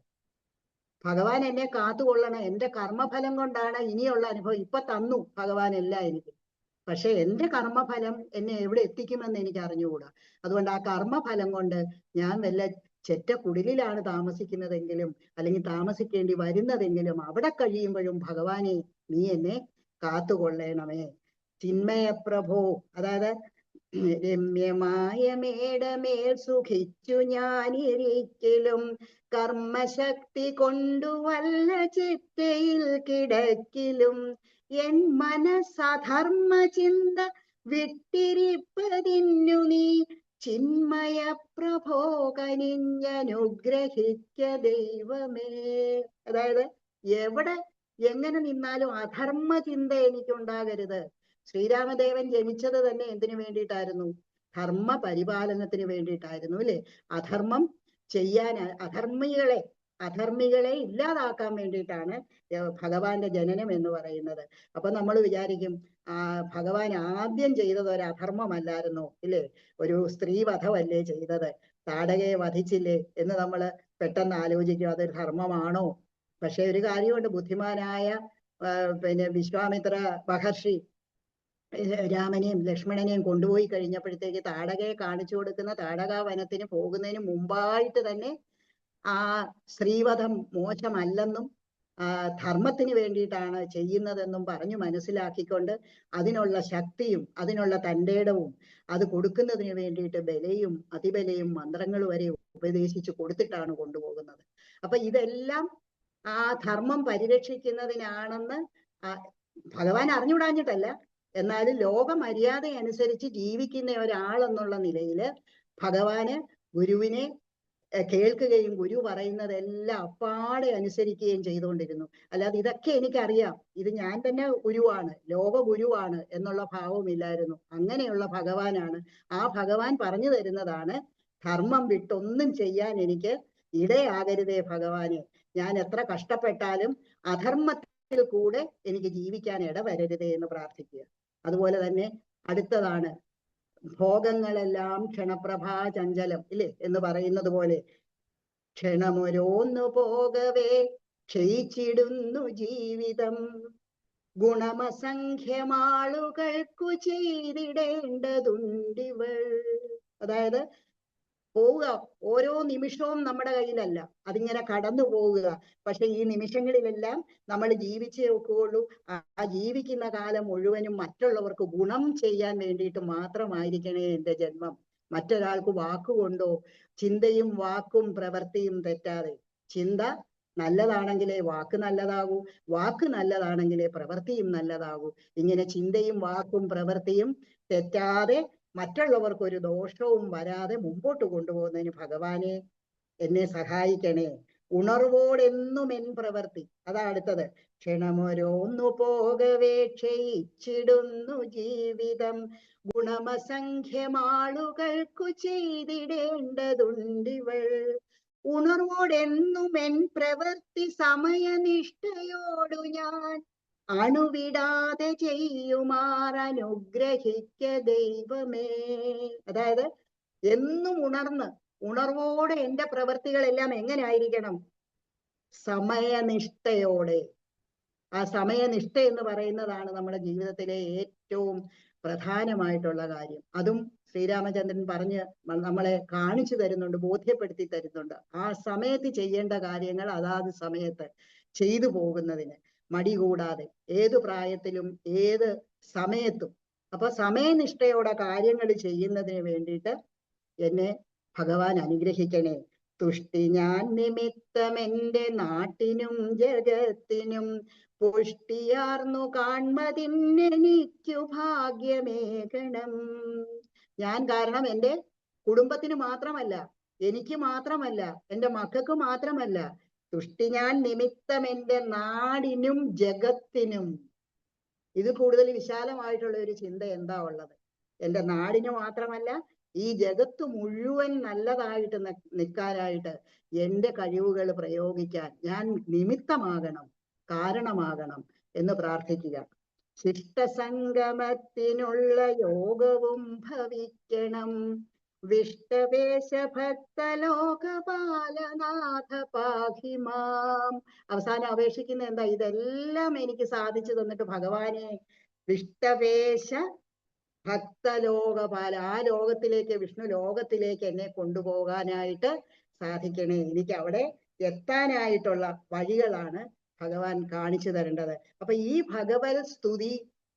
ഭഗവാൻ എന്നെ കാത്തുകൊള്ളണം. എന്റെ കർമ്മഫലം കൊണ്ടാണ് ഇനിയുള്ള അനുഭവം. ഇപ്പൊ തന്നു ഭഗവാൻ എല്ലാം എനിക്ക്, പക്ഷെ എന്റെ കർമ്മഫലം എന്നെ എവിടെ എത്തിക്കുമെന്ന് എനിക്ക് അറിഞ്ഞുകൂടാ. അതുകൊണ്ട് ആ കർമ്മഫലം കൊണ്ട് ഞാൻ വല്ല ചെറ്റക്കുടിലാണ് താമസിക്കുന്നതെങ്കിലും അല്ലെങ്കിൽ താമസിക്കേണ്ടി വരുന്നതെങ്കിലും അവിടെ കഴിയുമ്പോഴും ഭഗവാനെ നീ എന്നെ കാത്തുകൊള്ളണമേ. ചിന്മയ പ്രഭോ, അതായത് രമ്യമായ മേടമേൽ സുഖിച്ചു ഞാനിരിക്കലും കർമ്മശക്തി കൊണ്ടു വല്ല ചിറ്റയിൽ കിടക്കിലും എൻ മനസ്സധർമ്മ ചിന്ത വിട്ടിരിപ്പതിന്നു നീ ചിന്മയ പ്രഭോ കനിഞ്ഞനുഗ്രഹിക്ക ദൈവമേ. അതായത് എവിടെ എങ്ങനെ നിന്നാലും അധർമ്മ ചിന്ത എനിക്കുണ്ടാകരുത്. ശ്രീരാമദേവൻ ജനിച്ചത് തന്നെ എന്തിനു വേണ്ടിയിട്ടായിരുന്നു? ധർമ്മ പരിപാലനത്തിന് വേണ്ടിയിട്ടായിരുന്നു, അല്ലെ? അധർമ്മം ചെയ്യാൻ, അധർമ്മികളെ ഇല്ലാതാക്കാൻ വേണ്ടിയിട്ടാണ് ഭഗവാന്റെ ജനനം എന്ന് പറയുന്നത്. അപ്പൊ നമ്മൾ വിചാരിക്കും ഭഗവാൻ ആദ്യം ചെയ്തത് ഒരു അധർമ്മമല്ലായിരുന്നോ, ഇല്ലേ? ഒരു സ്ത്രീ വധമല്ലേ ചെയ്തത്, താടകയെ വധിച്ചില്ലേ എന്ന് നമ്മൾ പെട്ടെന്ന് ആലോചിക്കും, അതൊരു ധർമ്മമാണോ? പക്ഷെ ഒരു കാര്യമുണ്ട്, ബുദ്ധിമാനായ വിശ്വാമിത്ര മഹർഷി രാമനെയും ലക്ഷ്മണനെയും കൊണ്ടുപോയി കഴിഞ്ഞപ്പോഴത്തേക്ക് താടകയെ കാണിച്ചു കൊടുക്കുന്ന താടക വനത്തിന് പോകുന്നതിന് മുമ്പായിട്ട് തന്നെ ആ സ്ത്രീവധം മോശമല്ലെന്നും ധർമ്മത്തിന് വേണ്ടിയിട്ടാണ് ചെയ്യുന്നതെന്നും പറഞ്ഞു മനസ്സിലാക്കിക്കൊണ്ട് അതിനുള്ള ശക്തിയും അതിനുള്ള തന്റേടവും അത് കൊടുക്കുന്നതിന് വേണ്ടിയിട്ട് ബലയും അതിബലയും മന്ത്രങ്ങൾ വരെ ഉപദേശിച്ചു കൊടുത്തിട്ടാണ് കൊണ്ടുപോകുന്നത്. അപ്പൊ ഇതെല്ലാം ആ ധർമ്മം പരിരക്ഷിക്കുന്നതിനാണെന്ന് ഭഗവാൻ അറിഞ്ഞുകൂടാഞ്ഞിട്ടല്ല, എന്നാലും ലോക മര്യാദ അനുസരിച്ച് ജീവിക്കുന്ന ഒരാളെന്നുള്ള നിലയിൽ ഭഗവാന് ഗുരുവിനെ കേൾക്കുകയും ഗുരു പറയുന്നതെല്ലാം അപ്പാടെ അനുസരിക്കുകയും ചെയ്തുകൊണ്ടിരുന്നു. അല്ലാതെ ഇതൊക്കെ എനിക്കറിയാം, ഇത് ഞാൻ തന്നെ ഗുരുവാണ്, ലോക ഗുരുവാണ് എന്നുള്ള ഭാവമില്ലായിരുന്നു. അങ്ങനെയുള്ള ഭഗവാനാണ്. ആ ഭഗവാൻ പറഞ്ഞു തരുന്നതാണ്, ധർമ്മം വിട്ടൊന്നും ചെയ്യാൻ എനിക്ക് ഇടയാകരുതേ ഭഗവാനെ. ഞാൻ എത്ര കഷ്ടപ്പെട്ടാലും അധർമ്മത്തിൽ കൂടെ എനിക്ക് ജീവിക്കാൻ ഇടവരരുതേ എന്ന് പ്രാർത്ഥിക്കുക. അതുപോലെ തന്നെ അടുത്തതാണ്, ഭോഗങ്ങളെല്ലാം ക്ഷണപ്രഭാ ചഞ്ചലം ഇല്ലേ എന്ന് പറയുന്നത് പോലെ ക്ഷണമൊരോന്നു പോകവേ ക്ഷയിച്ചിടുന്നു ജീവിതം, ഗുണമസംഖ്യമാളുകൾക്കു ചെയ്തിടേണ്ടതുണ്ടിവൾ. അതായത് പോവുക, ഓരോ നിമിഷവും നമ്മുടെ കയ്യിലല്ല, അതിങ്ങനെ കടന്നു പോവുക. പക്ഷെ ഈ നിമിഷങ്ങളിലെല്ലാം നമ്മൾ ജീവിച്ചേ ഒക്കുകയുള്ളൂ. ആ ജീവിക്കുന്ന കാലം മുഴുവനും മറ്റുള്ളവർക്ക് ഗുണം ചെയ്യാൻ വേണ്ടിയിട്ട് മാത്രമായിരിക്കണേ എൻ്റെ ജന്മം. മറ്റൊരാൾക്ക് വാക്കുകൊണ്ടോ, ചിന്തയും വാക്കും പ്രവൃത്തിയും തെറ്റാതെ. ചിന്ത നല്ലതാണെങ്കിലേ വാക്ക് നല്ലതാകൂ, വാക്ക് നല്ലതാണെങ്കിലേ പ്രവൃത്തിയും നല്ലതാകൂ. ഇങ്ങനെ ചിന്തയും വാക്കും പ്രവൃത്തിയും തെറ്റാതെ മറ്റുള്ളവർക്ക് ഒരു ദോഷവും വരാതെ മുമ്പോട്ട് കൊണ്ടുപോകുന്നതിന് ഭഗവാനെ എന്നെ സഹായിക്കണേ. ഉണർവോടെന്നും എൻ പ്രവൃത്തി. അതാ അടുത്തത്, ക്ഷണമൊരോന്നു പോകവേ ക്ഷയിച്ചിടുന്നു ജീവിതം, ഗുണമസംഖ്യമാളുകൾക്കു ചെയ്തിടേണ്ടതുണ്ടിവൾ. ഉണർവോടെന്നും എൻ പ്രവൃത്തി സമയനിഷ്ഠയോടു ഞാൻ അണുവിടാതെ ചെയ്യുമാർ അനുഗ്രഹിക്ക ദൈവമേ. അതായത് എന്നും ഉണർവോടെ എന്റെ പ്രവൃത്തികളെല്ലാം എങ്ങനെ ആയിരിക്കണം? സമയനിഷ്ഠയോടെ. ആ സമയനിഷ്ഠ എന്ന് പറയുന്നതാണ് നമ്മുടെ ജീവിതത്തിലെ ഏറ്റവും പ്രധാനമായിട്ടുള്ള കാര്യം. അതും ശ്രീരാമചന്ദ്രൻ പറഞ്ഞ് നമ്മളെ കാണിച്ചു തരുന്നുണ്ട്, ബോധ്യപ്പെടുത്തി തരുന്നുണ്ട്. ആ സമയത്ത് ചെയ്യേണ്ട കാര്യങ്ങൾ അതാത് സമയത്ത് ചെയ്തു പോകുന്നതിന് മടി കൂടാതെ, ഏതു പ്രായത്തിലും ഏത് സമയത്തും. അപ്പൊ സമയനിഷ്ഠയോടെ കാര്യങ്ങൾ ചെയ്യുന്നതിന് വേണ്ടിയിട്ട് എന്നെ ഭഗവാൻ അനുഗ്രഹിക്കണേ. തുഷ്ടി ഞാൻ നിമിത്തം എൻ്റെ നാട്ടിനും ജഗത്തിനും പുഷ്ടിയാർന്നു കാൺമതിന്നെനിക്കു ഭാഗ്യമേകണം. ഞാൻ കാരണം എൻ്റെ കുടുംബത്തിന് മാത്രമല്ല, എനിക്ക് മാത്രമല്ല, എൻ്റെ മക്കൾക്ക് മാത്രമല്ല, തുഷ്ടി ഞാൻ നിമിത്തം എൻ്റെ നാടിനും ജഗത്തിനും. ഇത് കൂടുതൽ വിശാലമായിട്ടുള്ള ഒരു ചിന്ത എന്താ ഉള്ളത്? എൻ്റെ നാടിന് മാത്രമല്ല, ഈ ജഗത്ത് മുഴുവൻ നല്ലതായിട്ട് നിൽക്കാനായിട്ട് എൻ്റെ കഴിവുകൾ പ്രയോഗിക്കാൻ ഞാൻ നിമിത്തമാകണം, കാരണമാകണം എന്ന് പ്രാർത്ഥിക്കുക. ശിഷ്ടസംഗമത്തിനുള്ള യോഗവും ഭവിക്കണം, വിഷ്ടവേശ ഭക്തലോകപാലനാഥ പാഹിമാം. അവസാനം അപേക്ഷിക്കുന്ന എന്താ? ഇതെല്ലാം എനിക്ക് സാധിച്ചു തന്നിട്ട് ഭഗവാനെ വിഷ്ടവേശ ഭക്തലോകപാല, ആ ലോകത്തിലേക്ക്, വിഷ്ണു ലോകത്തിലേക്ക് എന്നെ കൊണ്ടുപോകാനായിട്ട് സാധിക്കണേ. എനിക്ക് അവിടെ എത്താനായിട്ടുള്ള വഴികളാണ് ഭഗവാൻ കാണിച്ചു തരേണ്ടത്. അപ്പൊ ഈ ഭഗവത് സ്തുതി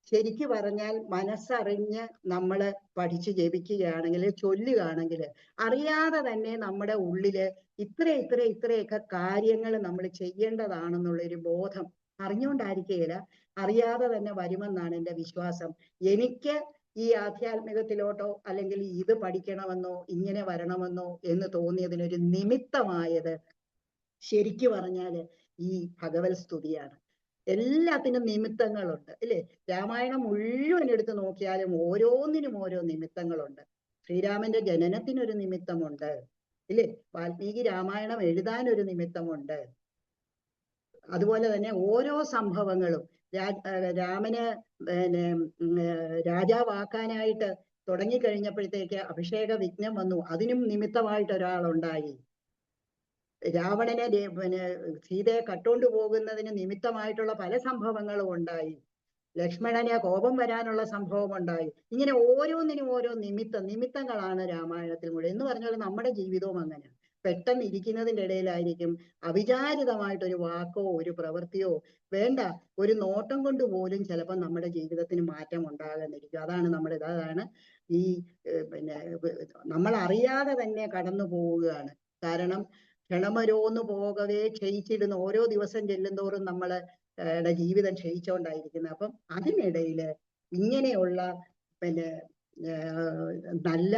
ശരിക്കു പറഞ്ഞാൽ മനസ്സറിഞ്ഞ് നമ്മൾ പഠിച്ചു ജപിക്കുകയാണെങ്കിൽ, ചൊല്ലുകയാണെങ്കിൽ, അറിയാതെ തന്നെ നമ്മുടെ ഉള്ളില് ഇത്രയൊക്കെ കാര്യങ്ങൾ നമ്മൾ ചെയ്യേണ്ടതാണെന്നുള്ളൊരു ബോധം അറിഞ്ഞുകൊണ്ടായിരിക്കുകയില്ല, അറിയാതെ തന്നെ വരുമെന്നാണ് എൻ്റെ വിശ്വാസം. എനിക്ക് ഈ ആധ്യാത്മികത്തിലോട്ടോ അല്ലെങ്കിൽ ഇത് പഠിക്കണമെന്നോ ഇങ്ങനെ വരണമെന്നോ എന്ന് തോന്നിയതിനൊരു നിമിത്തമായത് ശരിക്കു പറഞ്ഞാല് ഈ ഭഗവത് സ്തുതിയാണ്. എല്ലാത്തിനും നിമിത്തങ്ങളുണ്ട് ഇല്ലേ? രാമായണം മുഴുവൻ എടുത്ത് നോക്കിയാലും ഓരോന്നിനും ഓരോ നിമിത്തങ്ങളുണ്ട്. ശ്രീരാമന്റെ ജനനത്തിനൊരു നിമിത്തമുണ്ട് ഇല്ലേ? വാൽമീകി രാമായണം എഴുതാനൊരു നിമിത്തമുണ്ട്. അതുപോലെ തന്നെ ഓരോ സംഭവങ്ങളും രാമന് രാജാവാക്കാനായിട്ട് തുടങ്ങിക്കഴിഞ്ഞപ്പോഴത്തേക്ക് അഭിഷേക വിഘ്നം വന്നു, അതിനും നിമിത്തമായിട്ട് ഒരാളുണ്ടായി. രാവണനെ സീതയെ കട്ടുകൊണ്ട് പോകുന്നതിന് നിമിത്തമായിട്ടുള്ള പല സംഭവങ്ങളും ഉണ്ടായി. ലക്ഷ്മണന് കോപം വരാനുള്ള സംഭവം ഉണ്ടായി. ഇങ്ങനെ ഓരോന്നിനും ഓരോ നിമിത്തങ്ങളാണ് രാമായണത്തിൽ മുഴുവൻ. എന്ന് പറഞ്ഞാൽ നമ്മുടെ ജീവിതവും അങ്ങനെ പെട്ടെന്ന് ഇരിക്കുന്നതിൻ്റെ ഇടയിലായിരിക്കും അവിചാരിതമായിട്ടൊരു വാക്കോ ഒരു പ്രവൃത്തിയോ, വേണ്ട ഒരു നോട്ടം കൊണ്ട് പോലും ചിലപ്പോൾ നമ്മുടെ ജീവിതത്തിന് മാറ്റം ഉണ്ടാകുന്നിരിക്കും. അതാണ് ഈ നമ്മൾ അറിയാതെ തന്നെ കടന്നു പോവുകയാണ്. കാരണം ക്ഷണമരോന്ന് പോകവേ ക്ഷയിച്ചിടുന്ന, ഓരോ ദിവസം ചെല്ലുന്തോറും നമ്മള് ജീവിതം ക്ഷയിച്ചുകൊണ്ടായിരിക്കുന്നത്. അപ്പം അതിനിടയിൽ ഇങ്ങനെയുള്ള പിന്നെ നല്ല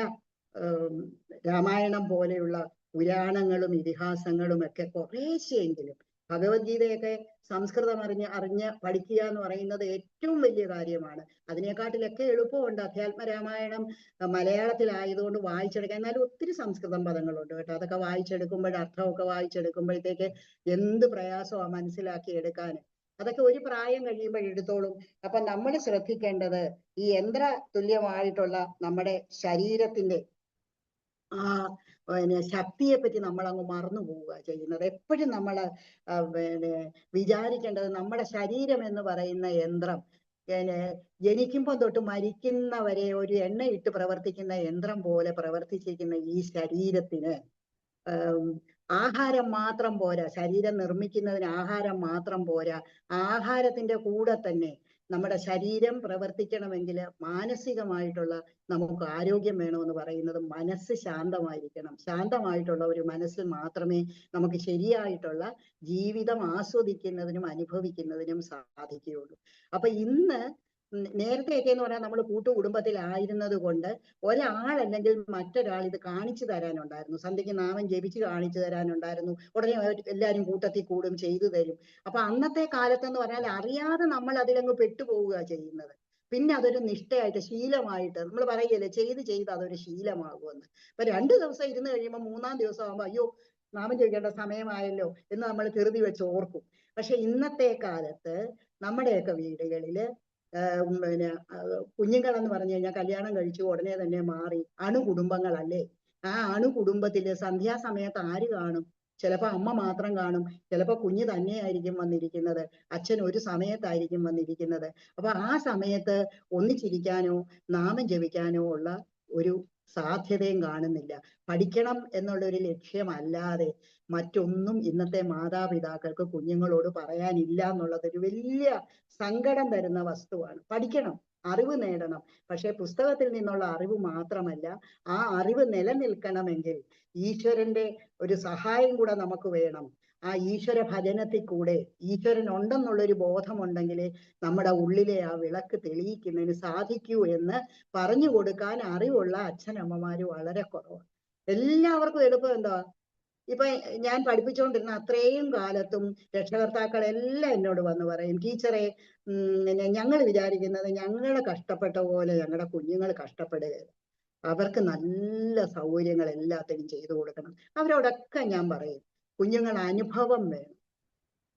രാമായണം പോലെയുള്ള പുരാണങ്ങളും ഇതിഹാസങ്ങളും ഒക്കെ കുറേശ്ശെയെങ്കിലും, ഭഗവത്ഗീതയൊക്കെ സംസ്കൃതം അറിഞ്ഞ് പഠിക്കുക എന്ന് പറയുന്നത് ഏറ്റവും വലിയ കാര്യമാണ്. അതിനെക്കാട്ടിലൊക്കെ എളുപ്പമുണ്ട് അധ്യാത്മരാമായണം മലയാളത്തിലായതുകൊണ്ട് വായിച്ചെടുക്കാൻ. എന്നാലും ഒത്തിരി സംസ്കൃതം പദങ്ങളുണ്ട് കേട്ടോ. അതൊക്കെ വായിച്ചെടുക്കുമ്പോൾ, അർത്ഥമൊക്കെ വായിച്ചെടുക്കുമ്പോഴത്തേക്ക് എന്ത് പ്രയാസമാണ് മനസ്സിലാക്കി എടുക്കാൻ. അതൊക്കെ ഒരു പ്രായം കഴിയുമ്പോൾ എടുത്തോളും. അപ്പൊ നമ്മൾ ശ്രദ്ധിക്കേണ്ടത് ഈ യന്ത്ര തുല്യമായിട്ടുള്ള നമ്മുടെ ശരീരത്തിന്റെ ആ പിന്നെ ശക്തിയെ പറ്റി നമ്മൾ അങ്ങ് മറന്നു പോവുക ചെയ്യുന്നത്. എപ്പോഴും നമ്മൾ പിന്നെ വിചാരിക്കേണ്ടത് നമ്മുടെ ശരീരം എന്ന് പറയുന്ന യന്ത്രം പിന്നെ ജനിക്കുമ്പോൾ തൊട്ട് മരിക്കുന്നവരെ ഒരു എണ്ണയിട്ട് പ്രവർത്തിക്കുന്ന യന്ത്രം പോലെ പ്രവർത്തിച്ചിരിക്കുന്ന ഈ ശരീരത്തിന് ആഹാരം മാത്രം പോരാ. ശരീരം നിർമ്മിക്കുന്നതിന് ആഹാരം മാത്രം പോരാ. ആഹാരത്തിന്റെ കൂടെ തന്നെ നമ്മുടെ ശരീരം പ്രവർത്തിക്കണമെങ്കിൽ മാനസികമായിട്ടുള്ള നമുക്ക് ആരോഗ്യം വേണമെന്ന് പറയുന്നത് മനസ്സ് ശാന്തമായിരിക്കണം. ശാന്തമായിട്ടുള്ള ഒരു മനസ്സിൽ മാത്രമേ നമുക്ക് ശരിയായിട്ടുള്ള ജീവിതം ആസ്വദിക്കുന്നതിനും അനുഭവിക്കുന്നതിനും സാധിക്കുകയുള്ളൂ. അപ്പൊ ഇന്ന് നേരത്തെയൊക്കെ എന്ന് പറഞ്ഞാൽ നമ്മൾ കൂട്ടുകുടുംബത്തിലായിരുന്നത് കൊണ്ട് ഒരാളല്ലെങ്കിൽ മറ്റൊരാൾ ഇത് കാണിച്ചു തരാനുണ്ടായിരുന്നു. സന്ധ്യയ്ക്ക് നാമം ജപിച്ച് കാണിച്ചു തരാനുണ്ടായിരുന്നു. ഉടനെ എല്ലാവരും കൂട്ടത്തിൽ കൂടും, ചെയ്തു തരും. അപ്പൊ അന്നത്തെ കാലത്തെന്ന് പറഞ്ഞാൽ അറിയാതെ നമ്മൾ അതിലങ്ങ് പെട്ടുപോവുക ചെയ്യുന്നത്. പിന്നെ അതൊരു നിഷ്ഠയായിട്ട് ശീലമായിട്ട് നമ്മൾ പറയല്ലേ, ചെയ്ത് അതൊരു ശീലമാകുമെന്ന്. അപ്പൊ 2 ദിവസം ഇരുന്ന് കഴിയുമ്പോൾ 3-ാം ദിവസം ആകുമ്പോൾ അയ്യോ നാമം ജപിക്കേണ്ട സമയമായല്ലോ എന്ന് നമ്മൾ ധൃതി വെച്ച് ഓർക്കും. പക്ഷെ ഇന്നത്തെ കാലത്ത് നമ്മുടെയൊക്കെ വീടുകളില് പിന്നെ കുഞ്ഞുങ്ങളെന്ന് പറഞ്ഞു കഴിഞ്ഞാൽ കല്യാണം കഴിച്ചു ഉടനെ തന്നെ മാറി അണുകുടുംബങ്ങളല്ലേ. ആ അണുകുടുംബത്തില് സന്ധ്യാസമയത്ത് ആര് കാണും? ചിലപ്പോ അമ്മ മാത്രം കാണും, ചിലപ്പോ കുഞ്ഞ് തന്നെയായിരിക്കും വന്നിരിക്കുന്നത്, അച്ഛൻ ഒരു സമയത്തായിരിക്കും വന്നിരിക്കുന്നത്. അപ്പൊ ആ സമയത്ത് ഒന്നിച്ചിരിക്കാനോ നാമം ജപിക്കാനോ ഉള്ള ഒരു സാധ്യതയും കാണുന്നില്ല. പഠിക്കണം എന്നുള്ള ഒരു ലക്ഷ്യമല്ലാതെ മറ്റൊന്നും ഇന്നത്തെ മാതാപിതാക്കൾക്ക് കുഞ്ഞുങ്ങളോട് പറയാനില്ല എന്നുള്ളതൊരു വലിയ സങ്കടം തരുന്ന വസ്തുവാണ്. പഠിക്കണം, അറിവ് നേടണം. പക്ഷെ പുസ്തകത്തിൽ നിന്നുള്ള അറിവ് മാത്രമല്ല, ആ അറിവ് നിലനിൽക്കണമെങ്കിൽ ഈശ്വരന്റെ ഒരു സഹായം കൂടെ നമുക്ക് വേണം. ആ ഈശ്വര ഭജനത്തിൽ കൂടെ ഈശ്വരൻ ഉണ്ടെന്നുള്ളൊരു ബോധമുണ്ടെങ്കിൽ നമ്മുടെ ഉള്ളിലെ ആ വിളക്ക് തെളിയിക്കുന്നതിന് സാധിക്കൂ എന്ന് പറഞ്ഞു കൊടുക്കാൻ അറിവുള്ള അച്ഛനമ്മമാര് വളരെ കുറവാണ്. എല്ലാവർക്കും എളുപ്പം എന്താ, ഇപ്പൊ ഞാൻ പഠിപ്പിച്ചുകൊണ്ടിരുന്ന അത്രയും കാലത്തും രക്ഷകർത്താക്കളെല്ലാം എന്നോട് വന്ന് പറയും, ടീച്ചറെ ഞങ്ങൾ വിചാരിക്കുന്നത് ഞങ്ങൾ കഷ്ടപ്പെട്ട പോലെ ഞങ്ങളുടെ കുഞ്ഞുങ്ങൾ കഷ്ടപ്പെടുകയില്ല, അവർക്ക് നല്ല സൗകര്യങ്ങൾ എല്ലാത്തിനും ചെയ്തു കൊടുക്കണം. അവരോടൊക്കെ ഞാൻ പറയും, കുഞ്ഞുങ്ങൾ അനുഭവം വേണം.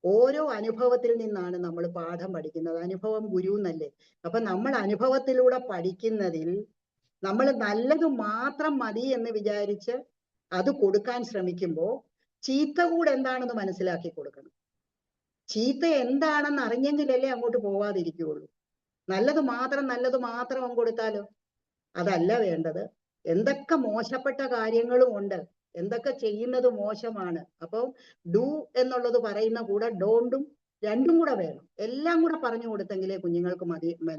ഓരോ അനുഭവത്തിൽ നിന്നാണ് നമ്മൾ പാഠം പഠിക്കുന്നത്. അനുഭവം ഗുരു എന്നല്ലേ. അപ്പൊ നമ്മൾ അനുഭവത്തിലൂടെ പഠിക്കുന്നതിൽ നമ്മൾ നല്ലത് മാത്രം മതി എന്ന് വിചാരിച്ച് അത് കൊടുക്കാൻ ശ്രമിക്കുമ്പോൾ ചീത്ത കൂടെ എന്താണെന്ന് മനസ്സിലാക്കി കൊടുക്കണം. ചീത്ത എന്താണെന്ന് അറിഞ്ഞെങ്കിലല്ലേ അങ്ങോട്ട് പോവാതിരിക്കുകയുള്ളൂ. നല്ലത് മാത്രം കൊടുത്താലോ? അതല്ല വേണ്ടത്. എന്തൊക്കെ മോശപ്പെട്ട കാര്യങ്ങളും ഉണ്ട്, എന്തൊക്കെ ചെയ്യുന്നത് മോശമാണ്. അപ്പോൾ ഡു എന്നുള്ളത് പറയുന്ന കൂടെ ഡോണ്ടും രണ്ടും കൂടെ വേണം. എല്ലാം കൂടെ പറഞ്ഞു കൊടുത്തെങ്കിലേ കുഞ്ഞുങ്ങൾക്ക്